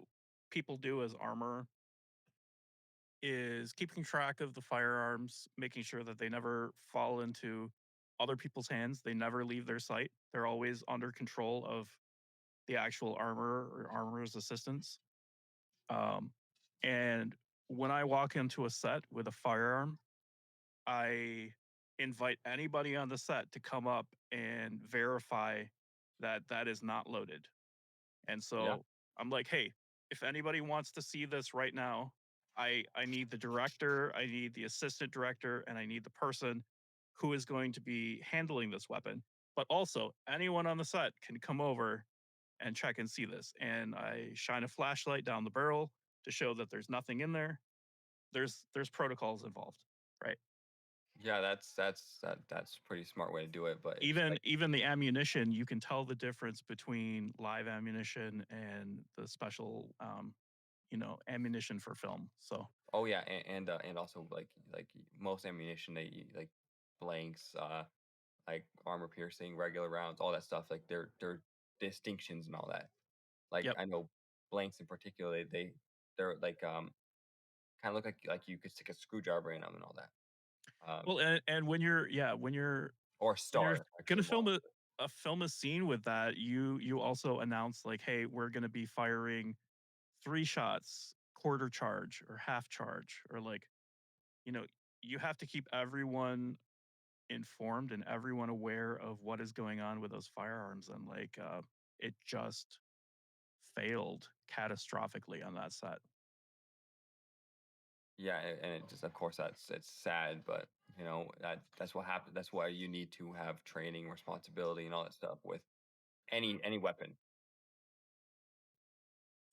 people do as armor is keeping track of the firearms, making sure that they never fall into other people's hands. They never leave their sight. They're always under control of the actual armor or armorer's assistants. Um, and when I walk into a set with a firearm, I invite anybody on the set to come up and verify that that is not loaded. And Yeah, so I'm like, hey, if anybody wants to see this right now, I need the director, I need the assistant director, and I need the person who is going to be handling this weapon. But also, anyone on the set can come over and check and see this. And I shine a flashlight down the barrel to show that there's nothing in there. There's protocols involved, right? yeah. That's a pretty smart way to do it. But it's Even like, even the ammunition, you can tell the difference between live ammunition and the special ammunition for film. So, oh yeah, and also like most ammunition like blanks, like armor piercing, regular rounds, all that stuff. Like they're distinctions and all that. Like yep. I know blanks in particular, they're like kind of look like you could stick a screwdriver in them and all that. Well, and when you're yeah, when you're Or when you're star gonna actually more. film a scene with that, you also announce like, hey, we're gonna be firing 3 shots, quarter charge or half charge, or like, you know, you have to keep everyone informed and everyone aware of what is going on with those firearms. And like, it just failed catastrophically on that set. Yeah, and it just of course it's sad, but that's what happened. That's why you need to have training, responsibility, and all that stuff with any weapon.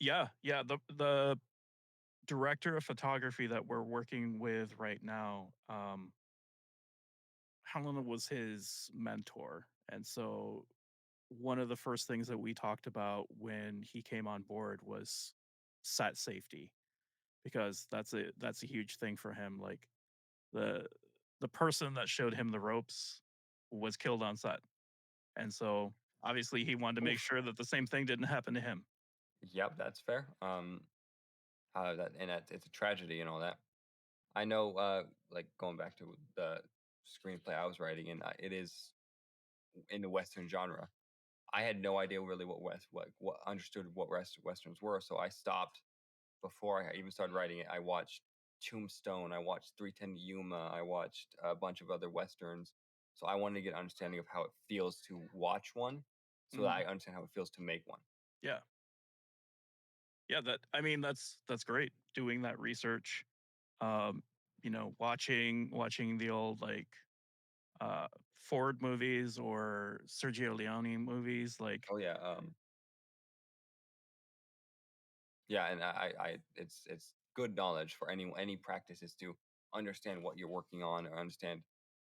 Yeah, yeah. The director of photography that we're working with right now, Helena was his mentor. And so one of the first things that we talked about when he came on board was set safety, because that's a huge thing for him. Like the the person that showed him the ropes was killed on set. And so obviously he wanted to make Oof. sure that the same thing didn't happen to him. Yep, that's fair. It's a tragedy and all that. I know, like going back to the screenplay I was writing, and it is in the Western genre. I had no idea really what understood what westerns were, so I stopped before I even started writing it. I watched Tombstone, I watched 310 Yuma, I watched a bunch of other westerns. So I wanted to get an understanding of how it feels to watch one, so that I Mhm. understand how it feels to make one. Yeah. Yeah, that I mean that's great doing that research. Um, watching the old like Ford movies or Sergio Leone movies, like Oh yeah, yeah, and it's good knowledge for any practices to understand what you're working on or understand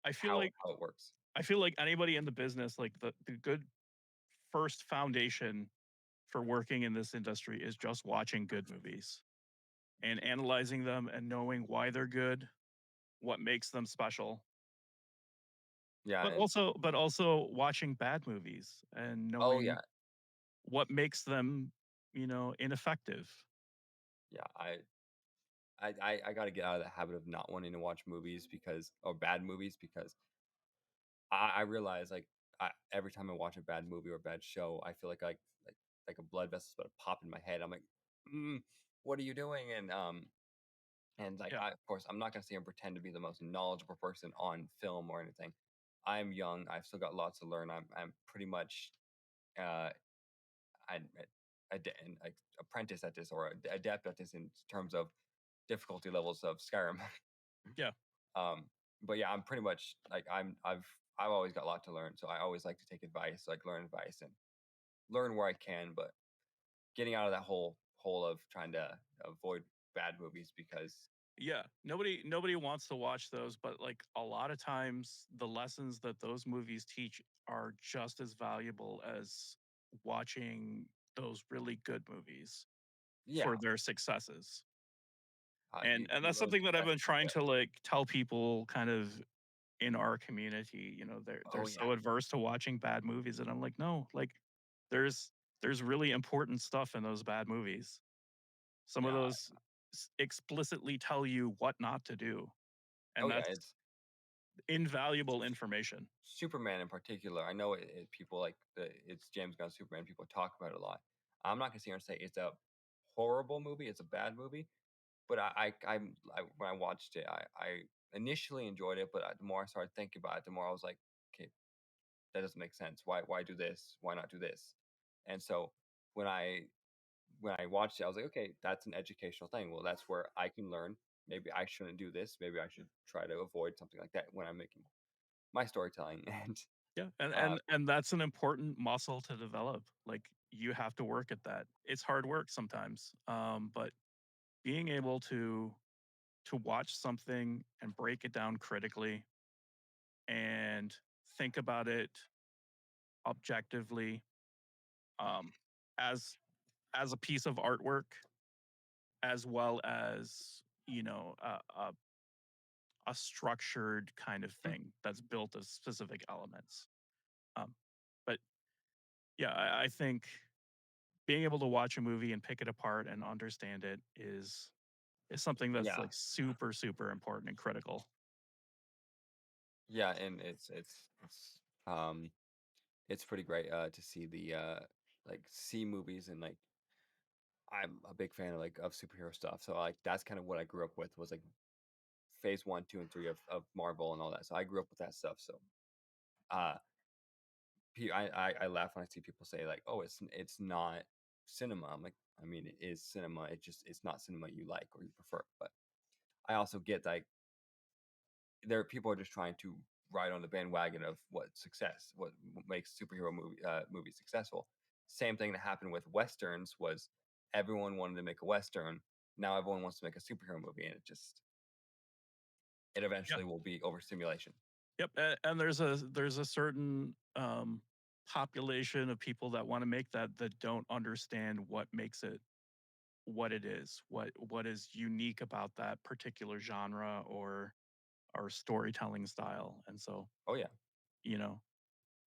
I feel how like how it works. I feel like anybody in the business, like the good first foundation for working in this industry is just watching good movies and analyzing them and knowing why they're good, what makes them special. Yeah, But and also watching bad movies and oh knowing yeah, what makes them ineffective. Yeah, I got to get out of the habit of not wanting to watch movies because or bad movies because I realize like every time I watch a bad movie or a bad show, I feel like like a blood vessel's about to pop in my head. I'm like, mm, what are you doing? And like Yeah, of course, I'm not gonna say and pretend to be the most knowledgeable person on film or anything. I'm young. I've still got lots to learn. I'm pretty much uh, an, an like apprentice at this or adept at this in terms of difficulty levels of Skyrim. yeah, um, but yeah, I'm pretty much like I've always got a lot to learn, so I always like to take advice, like learn advice and learn where I can. But getting out of that whole hole of trying to avoid bad movies because yeah. Nobody wants to watch those, but like a lot of times, the lessons that those movies teach are just as valuable as watching those really good movies yeah, for their successes. And you that's learn something that I've lessons been trying there. to like tell people kind of in our community. They're Oh so yeah, adverse to watching bad movies, and I'm like, no, like there's there's really important stuff in those bad movies. Some of yeah, those explicitly tell you what not to do, oh and yeah. that's It's invaluable information. Superman in particular. I know people like it's James Gunn Superman. People talk about it a lot. I'm not gonna sit here and say it's a horrible movie. It's a bad movie. But when I watched it, I initially enjoyed it, but the more I started thinking about it, the more I was like, okay, that doesn't make sense. Why do this? Why not do this? And so when I when I watched it, I was like, okay, that's an educational thing. Well, that's where I can learn. Maybe I shouldn't do this. Maybe I should try to avoid something like that when I'm making my storytelling. And Yeah, and uh, and and that's an important muscle to develop. Like you have to work at that. It's hard work sometimes, but being able to watch something and break it down critically and think about it objectively, um, as as a piece of artwork, as well as a structured kind of mm, thing that's built of specific elements. Um, but yeah, I think being able to watch a movie and pick it apart and understand it is something that's yeah, like super super important and critical. yeah, and it's pretty great to see the like see movies and like I'm a big fan of like of superhero stuff. So like that's kind of what I grew up with was like phase one, two, and three of Marvel and all that. So I grew up with that stuff. So uh I laugh when I see people say like, oh, it's not cinema. I'm like, I mean it is cinema. It's not cinema you like or you prefer. But I also get like there people are just trying to ride on the bandwagon of what success, what makes movies successful. Same thing that happened with westerns was everyone wanted to make a western. Now everyone wants to make a superhero movie, and it Yeah. eventually will be overstimulation. Yep. And there's a certain population of people that want to make that don't understand what makes it what it is, what is unique about that particular genre or storytelling style. And so, Oh yeah, you know,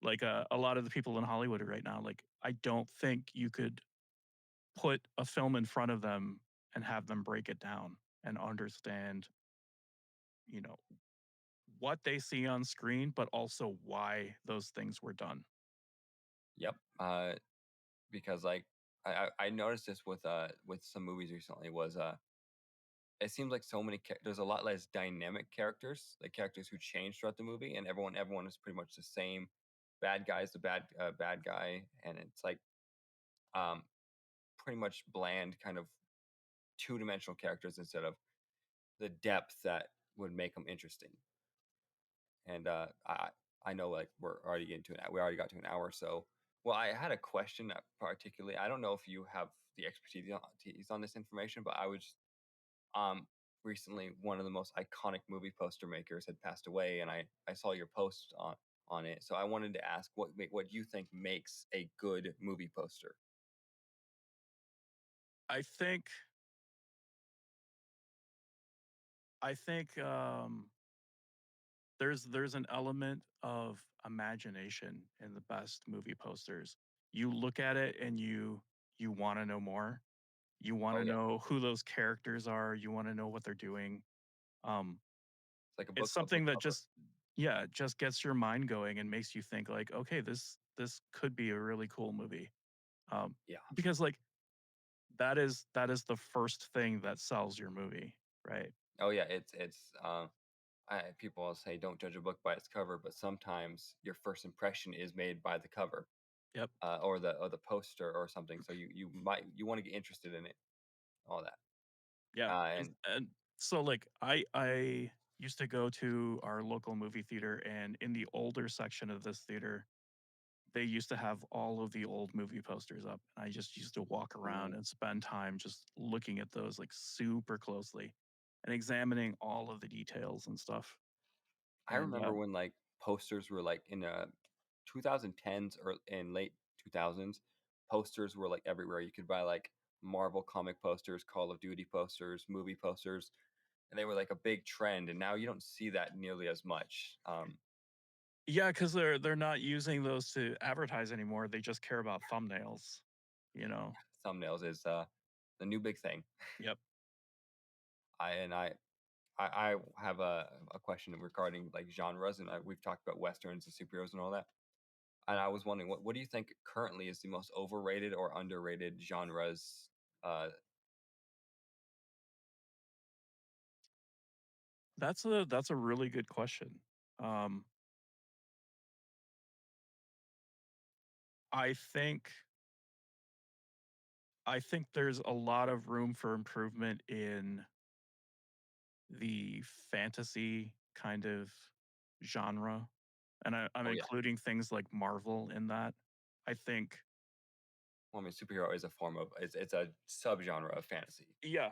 like a lot of the people in Hollywood right now, like I don't think you could put a film in front of them and have them break it down and understand, you know, what they see on screen, but also why those things were done. yep. Because like I noticed this with some movies recently was it seems like there's a lot less dynamic characters, like characters who change throughout the movie, and everyone is pretty much the same. Bad guy's the bad guy, and it's like um pretty much bland kind of two-dimensional characters instead of the depth that would make them interesting. And I know like we already got to an hour, so well I had a question particularly. I don't know if you have the expertise on this information, but I was um recently one of the most iconic movie poster makers had passed away, and I saw your post on it, so I wanted to ask what you think makes a good movie poster. I think I think there's an element of imagination in the best movie posters. You look at it and you want to know more. You want Oh to yeah, know who those characters are. You want to know what they're doing. Um, it's like it's a book something that cover. just, yeah, just gets your mind going and makes you think like, okay, this could be a really cool movie. Um, Yeah. because like that is the first thing that sells your movie, right? Oh yeah, people will say don't judge a book by its cover, but sometimes your first impression is made by the cover, Yep. or the poster or something. So you want to get interested in it, all that. Yeah. And And so like I used to go to our local movie theater, and in the older section of this theater, they used to have all of the old movie posters up. And I just used to walk around ooh, and spend time just looking at those like super closely and examining all of the details and stuff. I And remember when like posters were like in 2010s or in late 2000s, posters were like everywhere. You could buy like Marvel comic posters, Call of Duty posters, movie posters, and they were like a big trend. And now you don't see that nearly as much. yeah, because they're not using those to advertise anymore. They just care about thumbnails, you know? Thumbnails is the new big thing. Yep. I and I have a question regarding like genres, and we've talked about westerns and superheroes and all that. And I was wondering, what do you think currently is the most overrated or underrated genres? Uh, That's a really good question. Um, I think I think there's a lot of room for improvement in the fantasy kind of genre, and I'm oh yeah, including things like Marvel in that. I think, well, I mean, superhero is a form of it's a subgenre of fantasy. yeah,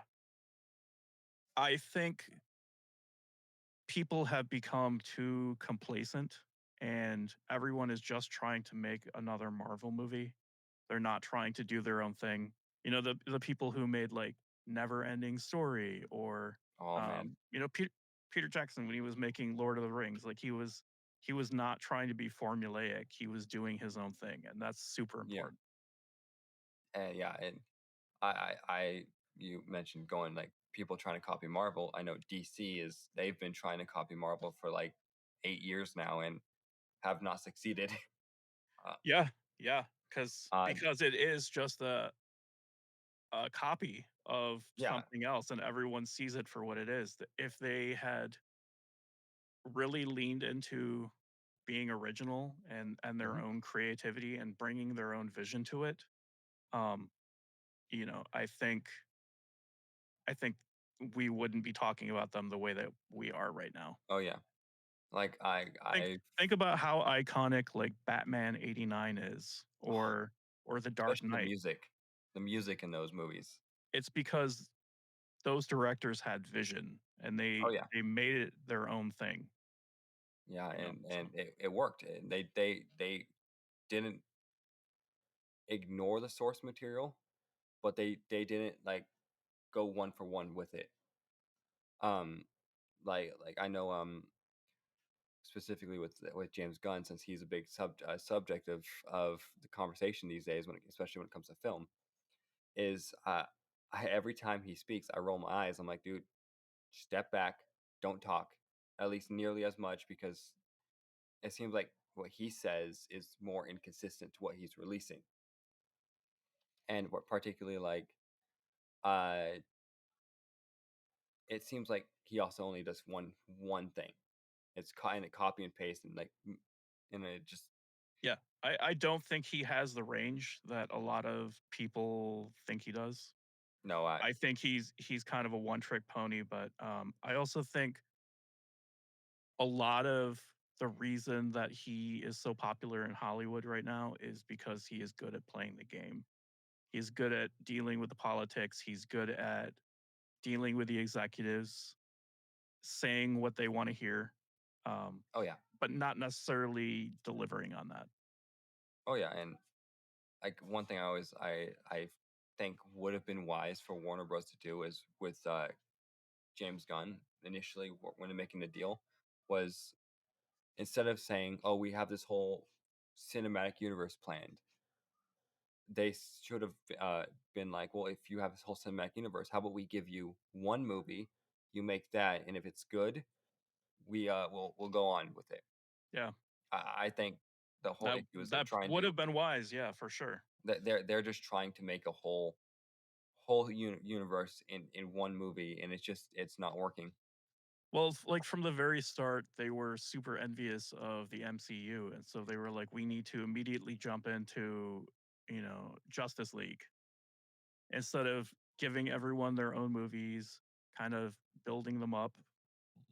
I think people have become too complacent, and everyone is just trying to make another Marvel movie. They're not trying to do their own thing. You know, the people who made like Never Ending Story, or Oh man, Peter Jackson when he was making Lord of the Rings, like he was not trying to be formulaic. He was doing his own thing, and that's super yeah, important. and yeah, and I you mentioned going like people trying to copy Marvel. I know DC is they've been trying to copy Marvel for like 8 years now and have not succeeded. Uh, Yeah, yeah, because uh, because it is just a copy of yeah, something else, and everyone sees it for what it is. If they had really leaned into being original and their mhm. own creativity and bringing their own vision to it, um, I think we wouldn't be talking about them the way that we are right now. Oh yeah, like Think I think about how iconic like Batman '89 is, oh, or The Dark especially Knight. the music in those movies. It's because those directors had vision and Oh they yeah, they made it their own thing, yeah, so and it worked. And they didn't ignore the source material, but they didn't like go one for one with it. Um, like I know specifically with James Gunn, since he's a big subject of the conversation these days, especially when it comes to film, is every time he speaks, I roll my eyes. I'm like, dude, step back, don't talk, at least nearly as much, because it seems like what he says is more inconsistent to what he's releasing, and what particularly like uh, it seems like he also only does one thing. It's kind of copy and paste, and like, and it just yeah, I don't think he has the range that a lot of people think he does. no, I think he's kind of a one trick pony, but I also think a lot of the reason that he is so popular in Hollywood right now is because he is good at playing the game. He's good at dealing with the politics. He's good at dealing with the executives, saying what they want to hear, um, oh yeah, but not necessarily delivering on that. oh yeah, and like one thing I think would have been wise for Warner Bros. To do is with James Gunn initially when they're making the deal was instead of saying, "Oh, we have this whole cinematic universe planned," they should have been like, well, if you have this whole cinematic universe, how about we give you one movie, you make that, and if it's good, we'll go on with it. Yeah, I think the whole that issue is they're that trying would to have been wise. Yeah, for sure. they're just trying to make a universe in one movie, and it's not working. Well, like from the very start, they were super envious of the MCU, and so they were like, "We need to immediately jump into, Justice League instead of giving everyone their own movies, kind of building them up,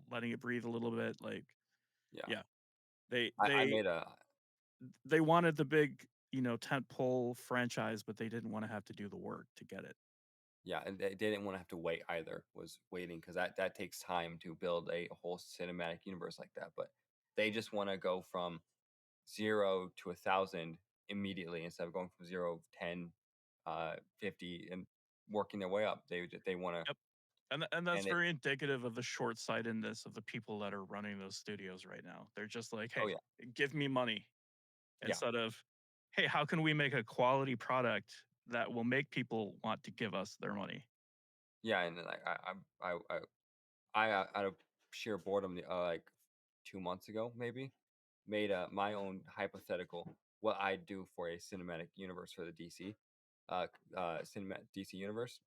letting it breathe a little bit." Like, Yeah, yeah, they I they made a they wanted the big, tentpole franchise, but they didn't want to have to do the work to get it. yeah, and they didn't want to have to wait either. Was waiting because that takes time to build a whole cinematic universe like that. But they just want to go from 0 to 1,000 immediately instead of going from 0 10 50 and working their way up. They want to, Yep. And that's and it very indicative of the short-sightedness of the people that are running those studios right now. They're just like, oh "Hey, yeah, give me money," yeah, instead of, "Hey, how can we make a quality product that will make people want to give us their money?" yeah, and like out of sheer boredom, like 2 months ago maybe, made my own hypothetical what I'd do for a cinematic universe for the cinematic DC universe.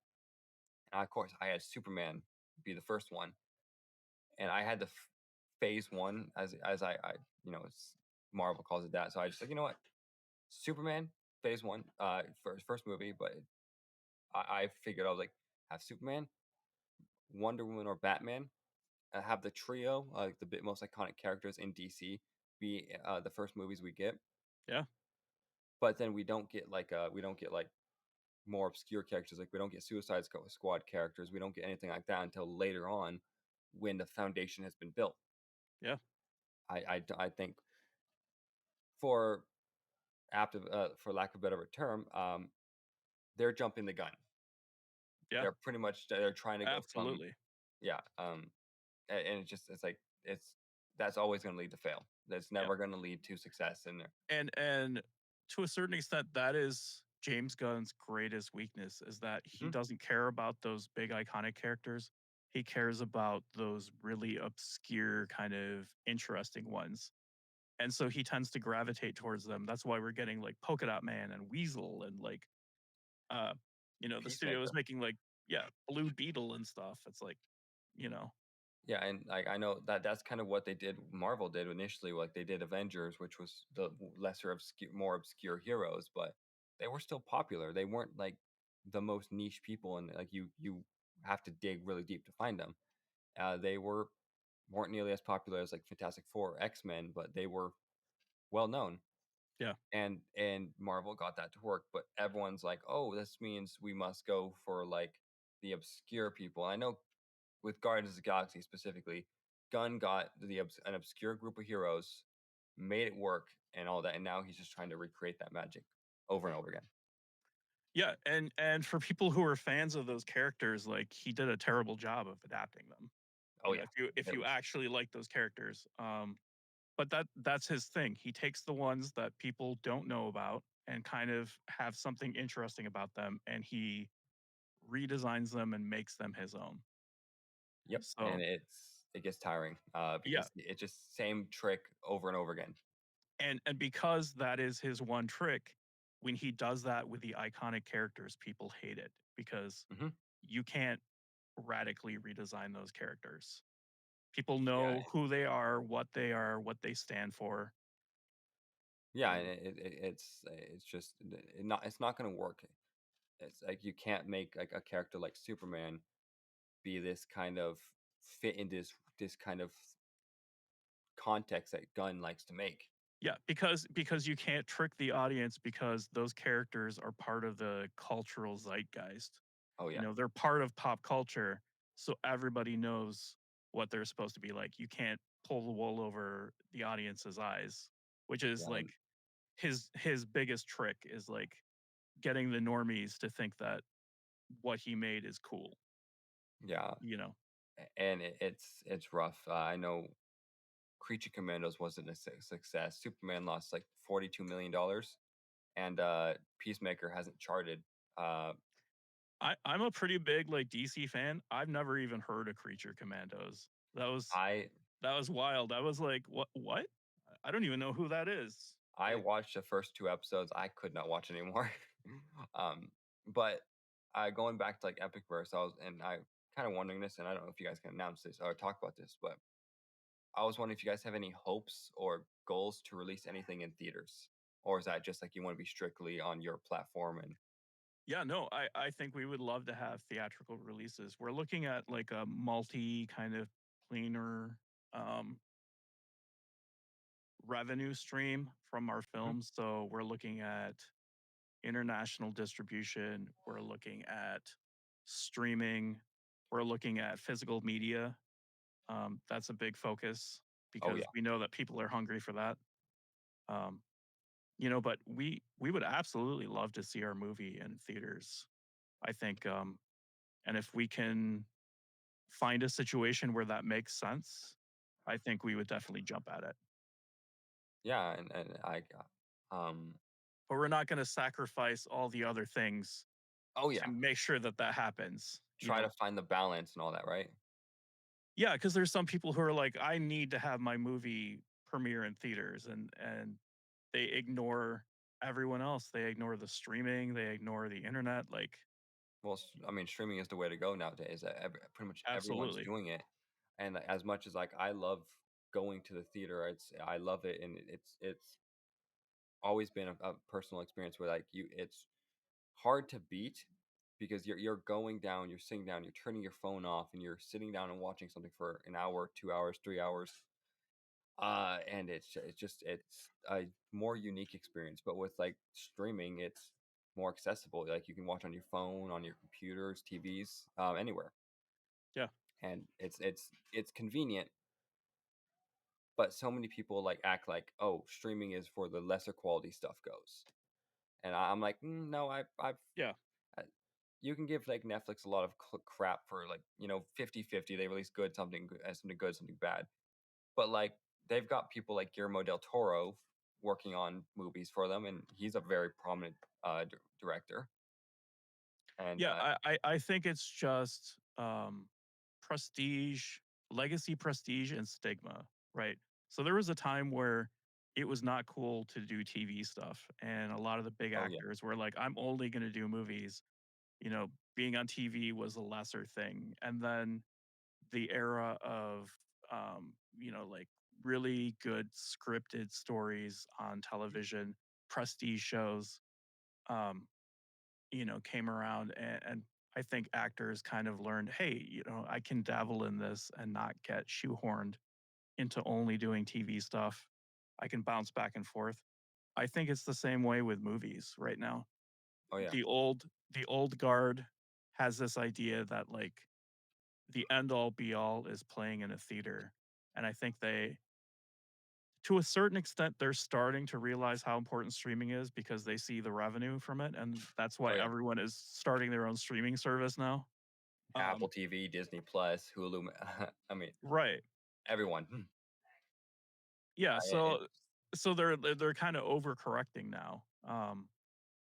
Of course, I had Superman be the first one, and I had the phase one as I Marvel calls it that. So I just like Superman phase one, first movie, but I figured I was like have Superman, Wonder Woman, or Batman. Have the trio, like the most iconic characters in DC, be the first movies we get, Yeah, but then we don't get like more obscure characters. Like we don't get Squad characters. We don't get anything like that until later on, when the foundation has been built. yeah, I think for for lack of a better term, they're jumping the gun. yeah, They're pretty much they're trying to go from absolutely. yeah, and it's like that's always going to lead to fail. That's Yeah. never going to lead to success. And And to a certain extent, that is James Gunn's greatest weakness is that he mhm, doesn't care about those big iconic characters. He cares about those really obscure, kind of interesting ones. And so he tends to gravitate towards them. That's why we're getting like Polka Dot Man and Weasel and like uh the studio is Peacemaker. making like, yeah, Blue Beetle and stuff. It's like, you know, Yeah, and like I know that's kind of what they did. Marvel did initially, like they did Avengers, which was the lesser obscure, more obscure heroes, but they were still popular. They weren't like the most niche people, and like you have to dig really deep to find them. They weren't nearly as popular as like Fantastic Four, or X-Men, but they were well known. yeah, And Marvel got that to work, but everyone's like, oh, this means we must go for like the obscure people. I know with Guardians of the Galaxy specifically, Gunn got an obscure group of heroes, made it work, and all that, and now he's just trying to recreate that magic over and over again. yeah. And for people who are fans of those characters, like he did a terrible job of adapting them. Oh yeah, If it you was actually like those characters. But that's his thing. He takes the ones that people don't know about and kind of have something interesting about them, and he redesigns them and makes them his own. yep, and So it gets tiring yeah, because it's just same trick over and over again. and because that is his one trick, when he does that with the iconic characters, people hate it because Hmm. you can't radically redesign those characters. People Yeah, know who they are, what they stand for. yeah, and And it's just it's not going to work. It's like you can't make like a character like Superman be this kind of fit in this kind of context that Gunn likes to make. yeah, because you can't trick the audience because those characters are part of the cultural zeitgeist. Oh yeah, They're part of pop culture, so everybody knows what they're supposed to be like. You can't pull the wool over the audience's eyes, which is yeah, like his biggest trick is like getting the normies to think that what he made is cool, yeah, you know. and it's rough. I know Creature Commandos wasn't a success. Superman lost like $42 million, and Peacemaker hasn't charted. Uh, I'm a pretty big like DC fan. I've never even heard of Creature Commandos. That was I that was wild. I was like, what? I don't even know who that is. I Like, watched the first 2 episodes, I could not watch anymore. Um, but, going back to, like, EpicVerse, I kinda wondering this, and I don't know if you guys can announce this or talk about this, but I was wondering if you guys have any hopes or goals to release anything in theaters? Or is that just, like, you wanna be strictly on your platform and yeah, no, I think we would love to have theatrical releases. We're looking at like a multi kind of cleaner um revenue stream from our Mhm. films. So we're looking at international distribution, we're looking at streaming, we're looking at physical media. That's a big focus Oh, because yeah. we know that people are hungry for that. Um, but we would absolutely love to see our movie in theaters. I think, and if we can find a situation where that makes sense, I think we would definitely jump at it. Yeah, and um But we're not going to sacrifice all the other things oh, to yeah. make sure that that happens. Try to find the balance and all that, right? Yeah, because there's some people who are like, I need to have my movie premiere in theaters, and they ignore everyone else. They ignore the streaming. They ignore the internet. Like, Well, I mean, streaming is the way to go nowadays. Pretty much everyone's absolutely, doing it, and as much as like I love going to the theater, I love it, and it's always been a personal experience where like it's hard to beat because you're going down, you're sitting down, you're turning your phone off, and you're sitting down and watching something for an hour, 2 hours, 3 hours. And it's a more unique experience. But with like streaming, it's more accessible. Like you can watch on your phone, on your computers, TVs, anywhere, yeah, and it's convenient. But so many people like act like, oh, streaming is for the lesser quality stuff goes, and I'm like, no, I've yeah, uh, you can give like Netflix a lot of crap for like 50-50. They release something good, something bad. But like they've got people like Guillermo del Toro working on movies for them, and he's a very prominent director. And yeah. I think it's just prestige, legacy, prestige, and stigma, right? So there was a time where it was not cool to do TV stuff, and a lot of the big oh yeah, actors were like, "I'm only going to do movies." Being on TV was a lesser thing, and then the era of like really good scripted stories on television, prestige shows, um, came around, and I think actors kind of learned, hey, I can dabble in this and not get shoehorned into only doing TV stuff. I can bounce back and forth. I think it's the same way with movies right now. oh yeah, The old guard has this idea that like the end all be all is playing in a theater. And I think to a certain extent, they're starting to realize how important streaming is because they see the revenue from it. And that's why oh yeah. everyone is starting their own streaming service now. Apple Um, TV, Disney Plus, Hulu. I mean, right. everyone. Yeah. It, So they're kind of overcorrecting now.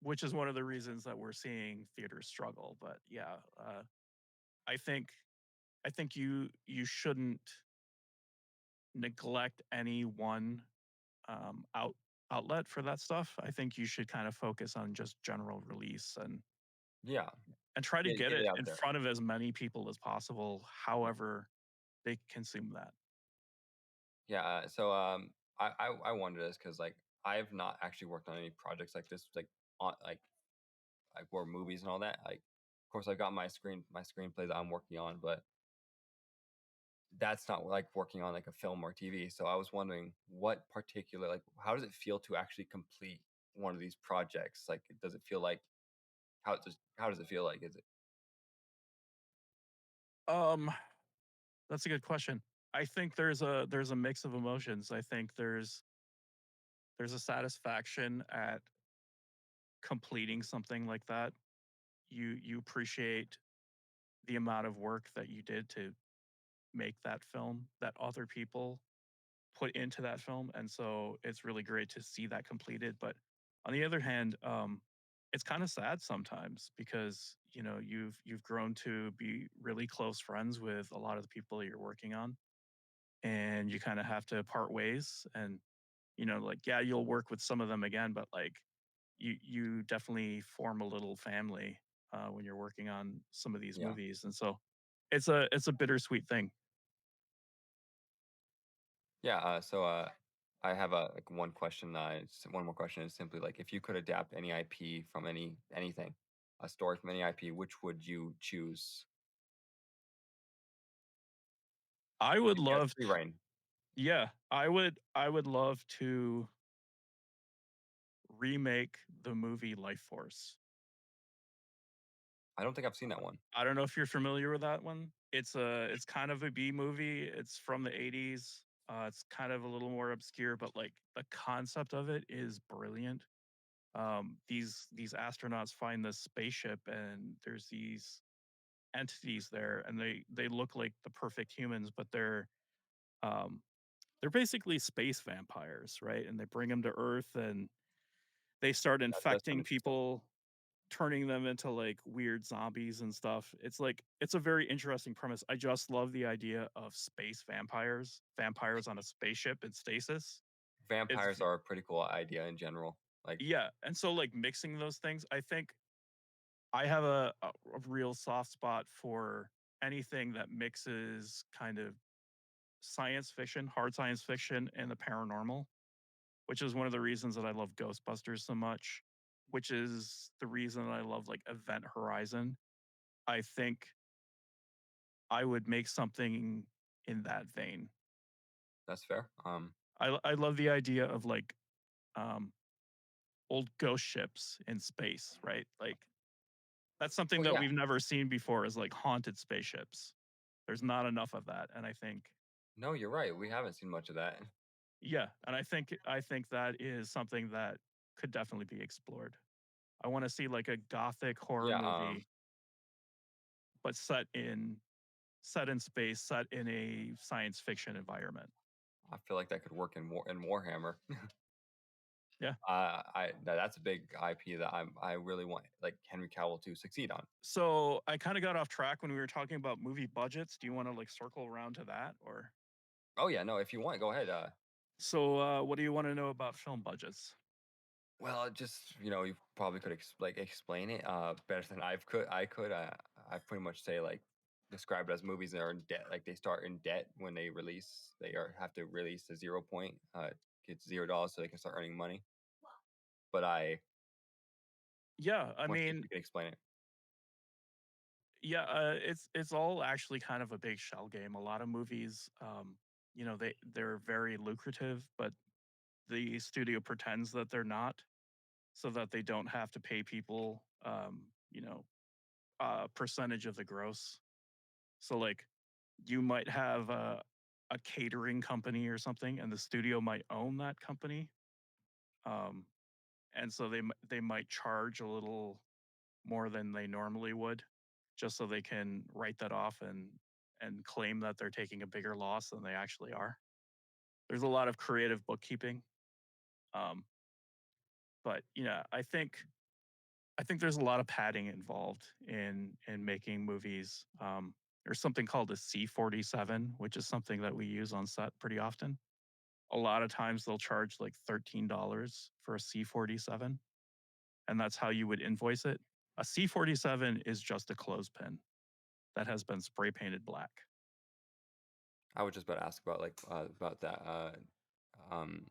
Which is one of the reasons that we're seeing theaters struggle. But yeah, I think I think you shouldn't neglect any one outlet for that stuff. I think you should kind of focus on just general release yeah, and try to get get it it out in there. front of as many people as possible, Yeah, however they consume that. yeah. I wonder this because like I've not actually worked on any projects like this, on like war movies and all that. Like, of course, I've got my screenplay that I'm working on, but that's not like working on like a film or TV. So I was wondering what particular like how does it feel to actually complete one of these projects? Like, does it feel like how does it feel like? Is it Um, that's a good question. I think there's a mix of emotions. I think there's a satisfaction at completing something like that. You appreciate the amount of work that you did to make that film that other people put into that film, and so it's really great to see that completed. But On the other hand, it's kind of sad sometimes because you've grown to be really close friends with a lot of the people that you're working on, and you kind of have to part ways. And like yeah, you'll work with some of them again, but like you definitely form a little family when you're working on some of these Yeah. movies, and so it's a bittersweet thing. Yeah. I have like one question. One more question is simply like, if you could adapt any IP from anything, a story from any IP, which would you choose? I would If you had love free to, reign. yeah, I would love to remake the movie Life Force. I don't think I've seen that one. I don't know if you're familiar with that one. It's kind of a B movie. It's from the 80s. It's kind of a little more obscure, but like the concept of it is brilliant. These astronauts find this spaceship, and there's these entities there, and they look like the perfect humans, but um, they're basically space vampires, right? And they bring them to Earth, and they start That does sound infecting interesting. people, turning them into like weird zombies and stuff. It's like it's a very interesting premise. I just love the idea of space vampires, vampires on a spaceship in stasis. It's Vampires are a pretty cool idea in general. Like, yeah, and so like mixing those things, I think I have a real soft spot for anything that mixes kind of science fiction, hard science fiction, and the paranormal, which is one of the reasons that I love Ghostbusters so much, which is the reason I love like Event Horizon. I think I would make something in that vein. that's fair. I love the idea of like um, old ghost ships in space, right? Like that's something Well, that yeah. we've never seen before is like haunted spaceships. There's not enough of that, and I think No, you're right. We haven't seen much of that. yeah, and I think that is something that could definitely be explored. I want to see like a gothic horror Yeah. movie, but set in space, set in a science fiction environment. I feel like that could work in Warhammer. Yeah. That's a big IP that I really want like Henry Cavill to succeed on. So I kind of got off track when we were talking about movie budgets. Do you want to like circle around to that, or Oh yeah, no, if you want, go ahead. so? What do you want to know about film budgets? Well, just you probably could explain it better than I could. I pretty much say like describe it as movies that are in debt. Like they start in debt when they release. Have to release a 0 point. Get $0 so they can start earning money. But I Yeah, I want to see if mean, you can explain it. yeah, it's all actually kind of a big shell game. A lot of movies, they're very lucrative, but the studio pretends that they're not, so that they don't have to pay people, a percentage of the gross. So like, you might have a catering company or something, and the studio might own that company, um, and so they might charge a little more than they normally would, just so they can write that off and claim that they're taking a bigger loss than they actually are. There's a lot of creative bookkeeping, um, but yeah, I think there's a lot of padding involved in making movies. There's something called a C-47, which is something that we use on set pretty often. A lot of times they'll charge like $13 for a C-47, and that's how you would invoice it. A C-47 is just a clothespin that has been spray painted black. I was just about to ask about that. Um,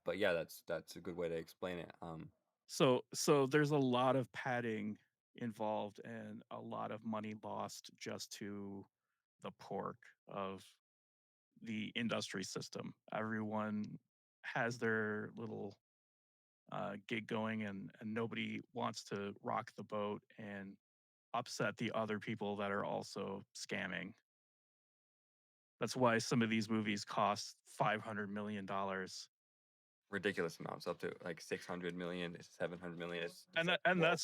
but yeah, that's a good way to explain it. So there's a lot of padding involved and a lot of money lost just to the pork of the industry system. Everyone has their little gig going, and nobody wants to rock the boat and upset the other people that are also scamming. That's why some of these movies cost $500 million. Ridiculous amounts, up to like 600 million, 700 million. It's And like, that and whoa.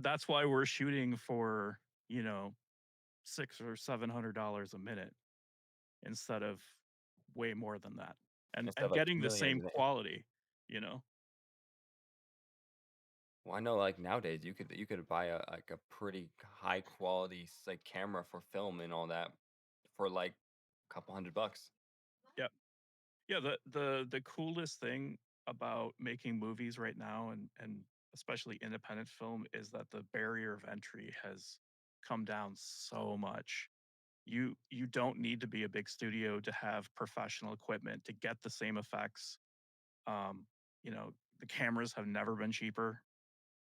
that's why we're shooting for, you know, $600 or $700 a minute instead of way more than that. And Instead of and like getting the millions. same quality, you know. Well, I know like nowadays you could buy a like a pretty high quality like camera for film and all that for like a couple $100. Yeah. Yeah, the coolest thing about making movies right now and especially independent film is that the barrier of entry has come down so much. You don't need to be a big studio to have professional equipment to get the same effects. Um, the cameras have never been cheaper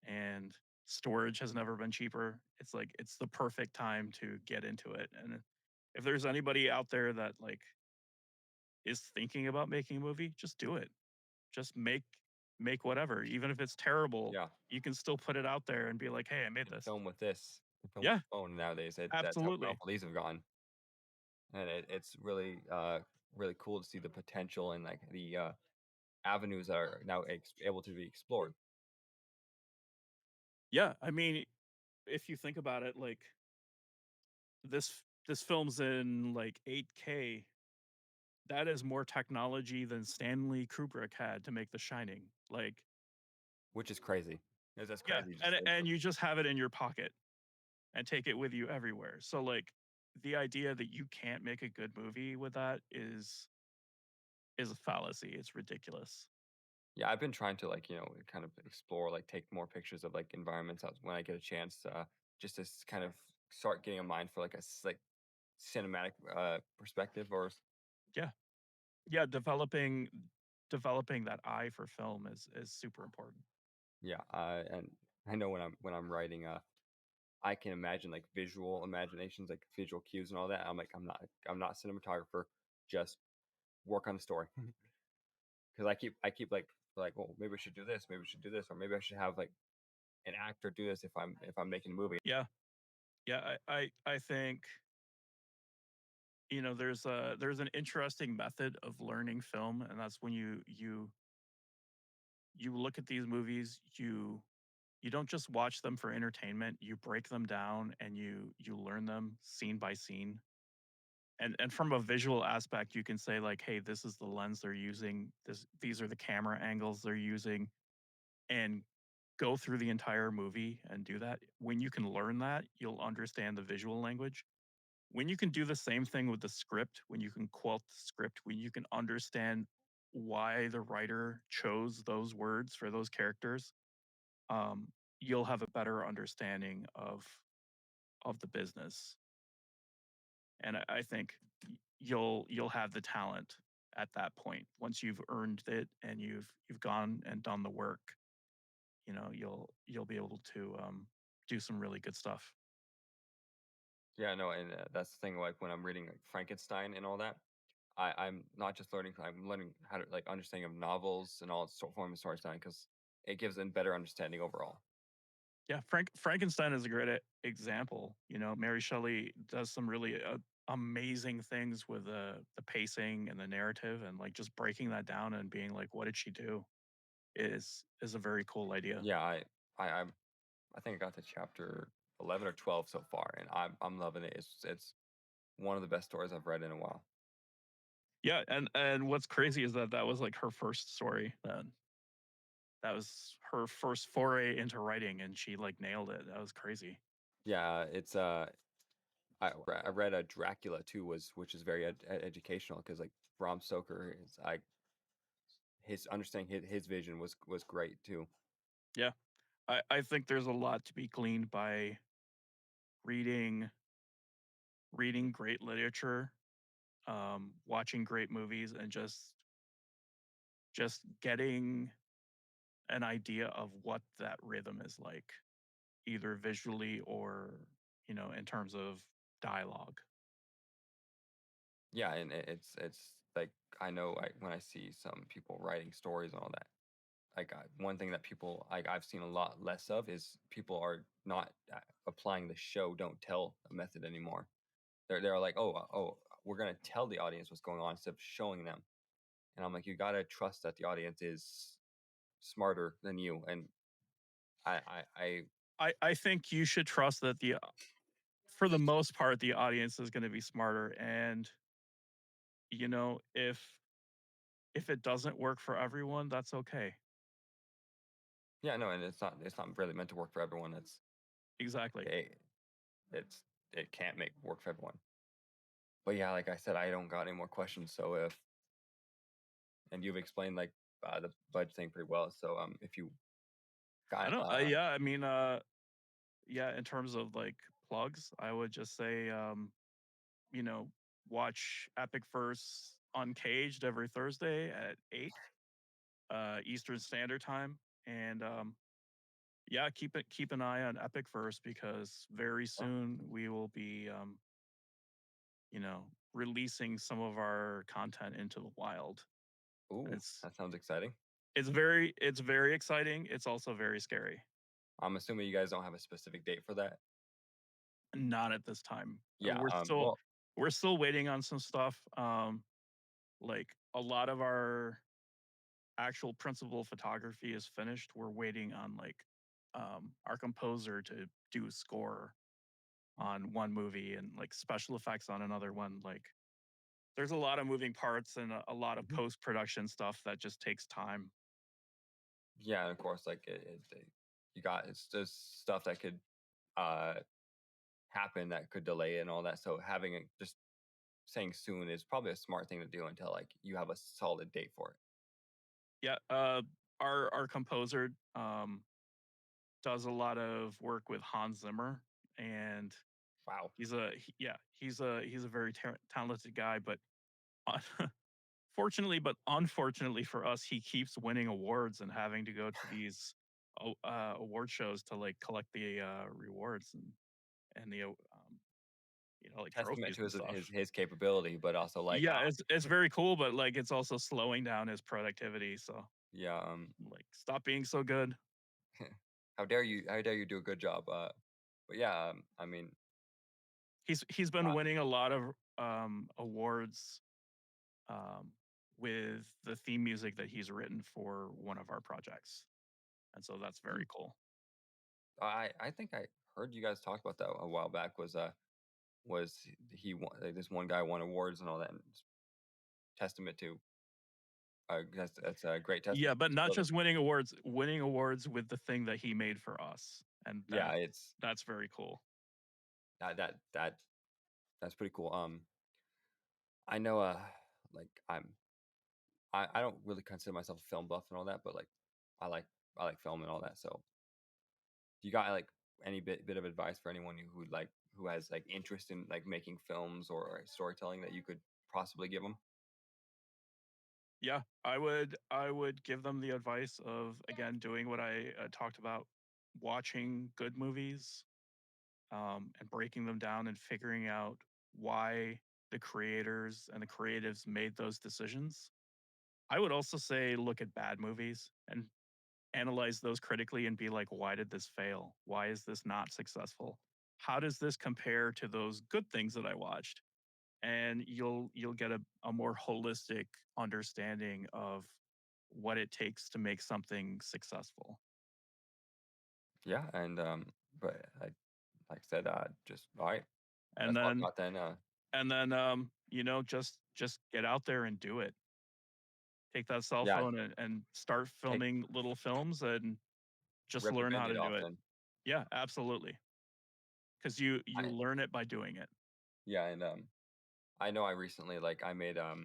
and storage has never been cheaper. It's like it's the perfect time to get into it. And if there's anybody out there that like is thinking about making a movie, just do it. Just make whatever, even if it's terrible, Yeah, you can still put it out there and be like, "Hey, I made and this." film with this, and film with Yeah, the phone nowadays. That's how absolutely. powerful these have gone, and it's really really cool to see the potential and like the avenues that are now able to be explored. Yeah, I mean, if you think about it, like this film's in like 8K. That is more technology than Stanley Kubrick had to make The Shining. Like, Which is crazy. That's yeah, crazy. Just and you just have it in your pocket and take it with you everywhere. So like the idea that you can't make a good movie with that is a fallacy. It's ridiculous. yeah, I've been trying to like kind of explore like take more pictures of like environments out when I get a chance, just to kind of start getting a mind for like like cinematic perspective or Yeah. Yeah, developing that eye for film is super important. yeah, and I know when I'm writing, I can imagine like visual imaginations, like visual cues and all that. I'm like, I'm not a cinematographer, just work on the story. Because I keep like, well, maybe I should do this, maybe I should do this, or maybe I should have like an actor do this if I'm making a movie. Yeah. Yeah, I think there's an interesting method of learning film, and that's when you look at these movies, you don't just watch them for entertainment, you break them down and you learn them scene by scene. And from a visual aspect, you can say like, hey, this is the lens they're using, these are the camera angles they're using, and go through the entire movie and do that. When you can learn that, you'll understand the visual language. When you can do the same thing with the script, when you can quote the script, when you can understand why the writer chose those words for those characters, um, you'll have a better understanding of the business. And I think you'll have the talent at that point once you've earned it and you've gone and done the work. You'll be able to do some really good stuff. Yeah, no, and that's the thing. Like when I'm reading like Frankenstein and all that, I'm not just learning. I'm learning how to like understanding of novels and all form of storytelling because it gives them better understanding overall. Yeah, Frankenstein is a great example. Mary Shelley does some really amazing things with the pacing and the narrative, and like just breaking that down and being like, what did she do? Is a very cool idea. Yeah, I think I got to chapter 11 or 12 so far, and I'm loving it. It's one of the best stories I've read in a while. Yeah, and what's crazy is that that was like her first story. That was her first foray into writing, and she like nailed it. That was crazy. Yeah, it's I read a Dracula too, which is very educational because like Bram Stoker is I his understanding his vision was great too. Yeah, I think there's a lot to be gleaned by reading reading great literature, watching great movies, and just getting an idea of what that rhythm is like, either visually or in terms of dialogue. Yeah, and it's like I know when I see some people writing stories and all that. Like one thing that people like I've seen a lot less of is people are not applying the show don't tell method anymore. They're like, oh, we're gonna tell the audience what's going on instead of showing them. And I'm like, you gotta trust that the audience is smarter than you. And I I think you should trust that the for the most part the audience is going to be smarter, and if it doesn't work for everyone, that's okay. Yeah, no, and it's not really meant to work for everyone. Exactly. It, it's it can't make work for everyone. But yeah, like I said, I don't got any more questions. So if and you've explained like the budget thing pretty well. So if you I got don't. Yeah, I mean, yeah. In terms of like plugs, I would just say, you know, watch EpicVerse Uncaged every Thursday at 8 Eastern Standard Time, and yeah, keep an eye on EpicVerse because very soon we will be, releasing some of our content into the wild. And ooh, that sounds exciting. it's very exciting. It's also very scary. I'm assuming you guys don't have a specific date for that. Not at this time. Yeah. Well, We're still waiting on some stuff. Like a lot of our actual principal photography is finished. We're waiting on like our composer to do score on one movie and like special effects on another one. Like there's a lot of moving parts and a lot of mhm. post production stuff that just takes time. Yeah, and of course, like you got it's just stuff that could uh happen that could delay and all that. So having it just saying soon is probably a smart thing to do until like you have a solid date for it. Yeah, our composer does a lot of work with Hans Zimmer, and Wow. he's a very talented guy. But fortunately, but unfortunately for us, he keeps winning awards and having to go to these award shows to like collect the rewards and the like Testament trophies to and his stuff. his capability, but also like Yeah, it's very cool, but like it's also slowing down his productivity. So yeah, like, stop being so good. how dare you do a good job. But yeah, I mean, He's been uh, winning a lot of awards um, with the theme music that he's written for one of our projects, and so that's hmm, very cool. I think I heard you guys talk about that a while back. Was he won, like, this one guy won awards and all that? And it's testament to that's a great Yeah, testament to but his not ability. just winning awards with the thing that he made for us, and Yeah, it's that's very cool. that's pretty cool. I know like I don't really consider myself a film buff and all that, but like I like I like film and all that. So you got like any bit of advice for anyone who like who has like interest in like making films or storytelling that you could possibly give them? Yeah, I would give them the advice of again doing what I talked about, watching good movies, and breaking them down and figuring out why the creators and the creatives made those decisions. I would also say look at bad movies and analyze those critically and be like, why did this fail? Why is this not successful? How does this compare to those good things that I watched? And you'll get a more holistic understanding of what it takes to make something successful. Yeah, and but like I said, just all right. And That's all I then got then. just get out there and do it. Take that cell Yeah, phone and start take filming little films and just rip the learn how band-aid to do off it. then. Yeah, absolutely. Because you I learn it by doing it. yeah, and I know I recently like I made a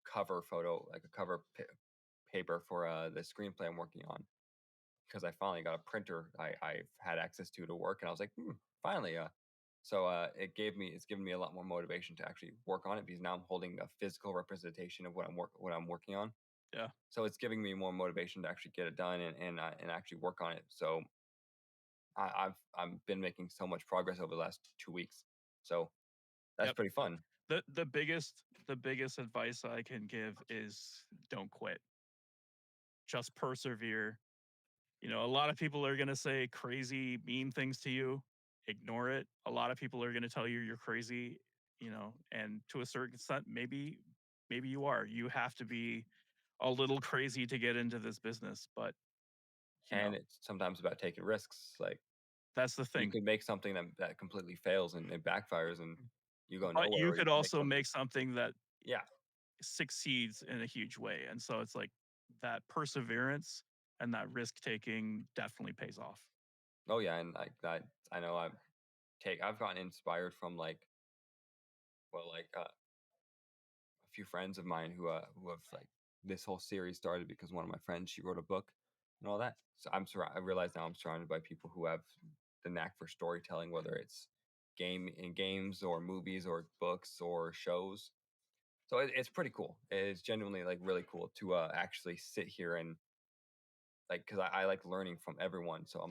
cover photo, like a paper for the screenplay I'm working on because I finally got a printer I've had access to work, and I was like, finally. So it's given me a lot more motivation to actually work on it because now I'm holding a physical representation of what I'm working on. Yeah. So it's giving me more motivation to actually get it done and actually work on it. So I've been making so much progress over the last 2 weeks. So that's Yep. pretty fun. The biggest advice I can give is don't quit. Just persevere. A lot of people are going to say crazy mean things to you. Ignore it. A lot of people are going to tell you you're crazy, and to a certain extent maybe you are. You have to be a little crazy to get into this business, but you know, And it's sometimes about taking risks. Like that's the you thing. could make something that completely fails and it backfires and you go But nowhere, you or you could can make also something. make something that Yeah, succeeds in a huge way. And so it's like that perseverance and that risk taking definitely pays off. Oh yeah, and like that, I know I've gotten inspired from a few friends of mine who have like this whole series started because one of my friends, she wrote a book and all that. So I realize now I'm surrounded by people who have the knack for storytelling, whether it's games or movies or books or shows. So it's pretty cool. It's genuinely like really cool to actually sit here and like, because I like learning from everyone. So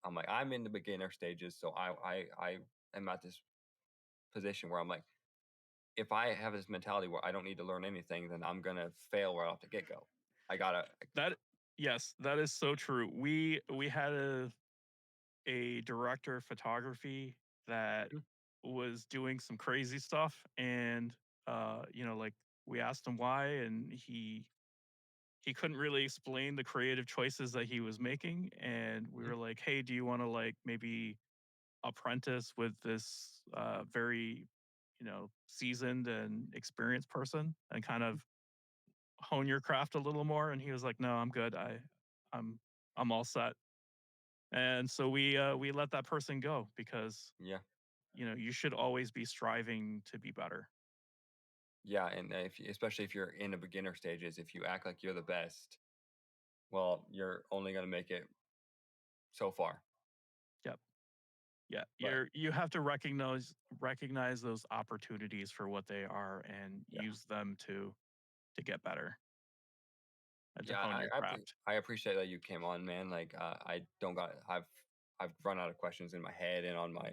I'm in the beginner stages. So I am at this position where I'm like, if I have this mentality where I don't need to learn anything, then I'm gonna fail right off the get go. I gotta. That yes, that is so true. We had a director of photography that Mhm, was doing some crazy stuff, and like, we asked him why, and he couldn't really explain the creative choices that he was making, and we mhm, were like, hey, do you want to like maybe apprentice with this very seasoned and experienced person and kind mhm. of hone your craft a little more? And he was like, no, I'm good. I'm I'm all set. And so we let that person go because Yeah, you should always be striving to be better. yeah, and especially if you're in the beginner stages, if you act like you're the best, well, you're only gonna make it so far. Yep. Yeah. But You have to recognize those opportunities for what they are and yeah, use them to get better and to yeah, hone your craft. I appreciate that you came on, man. Like, I don't got I've run out of questions in my head and on my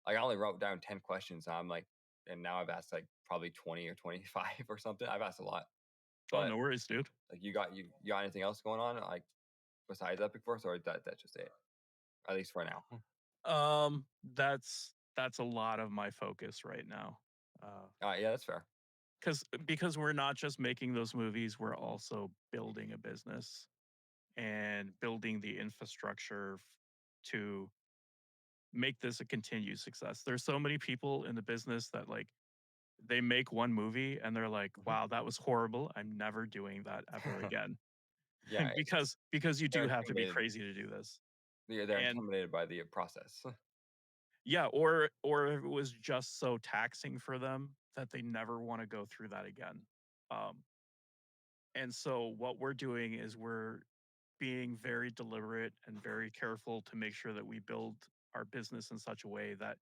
like I only wrote down 10 questions. I'm like, and now I've asked like probably 20 or 25 or something. I've asked a lot, Oh, but no worries, dude. like you got anything else going on like besides EpicVerse, or that's just it? At least for now. That's a lot of my focus right now. Yeah, that's fair. Because we're not just making those movies, we're also building a business and building the infrastructure to make this a continued success. There's so many people in the business that like they make one movie and they're like, Mhm. "Wow, that was horrible. I'm never doing that ever again." Yeah, Because you they're do have to be intimidated. crazy to do this. They're And intimidated by the process. yeah, or if it was just so taxing for them that they never want to go through that again. Um, and so what we're doing is we're being very deliberate and very careful to make sure that we build our business in such a way that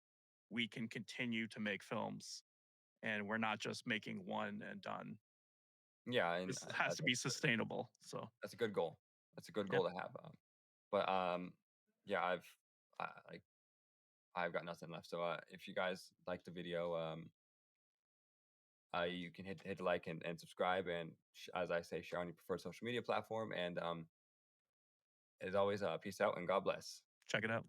we can continue to make films and we're not just making one and done. Yeah, and This has to be sustainable. So, that's a good goal. That's a good yep, goal to have. But yeah, like I've got nothing left. So if you guys like the video, you can hit the like and subscribe, and as I say, share on your preferred social media platform. And as always, peace out and God bless. check it out.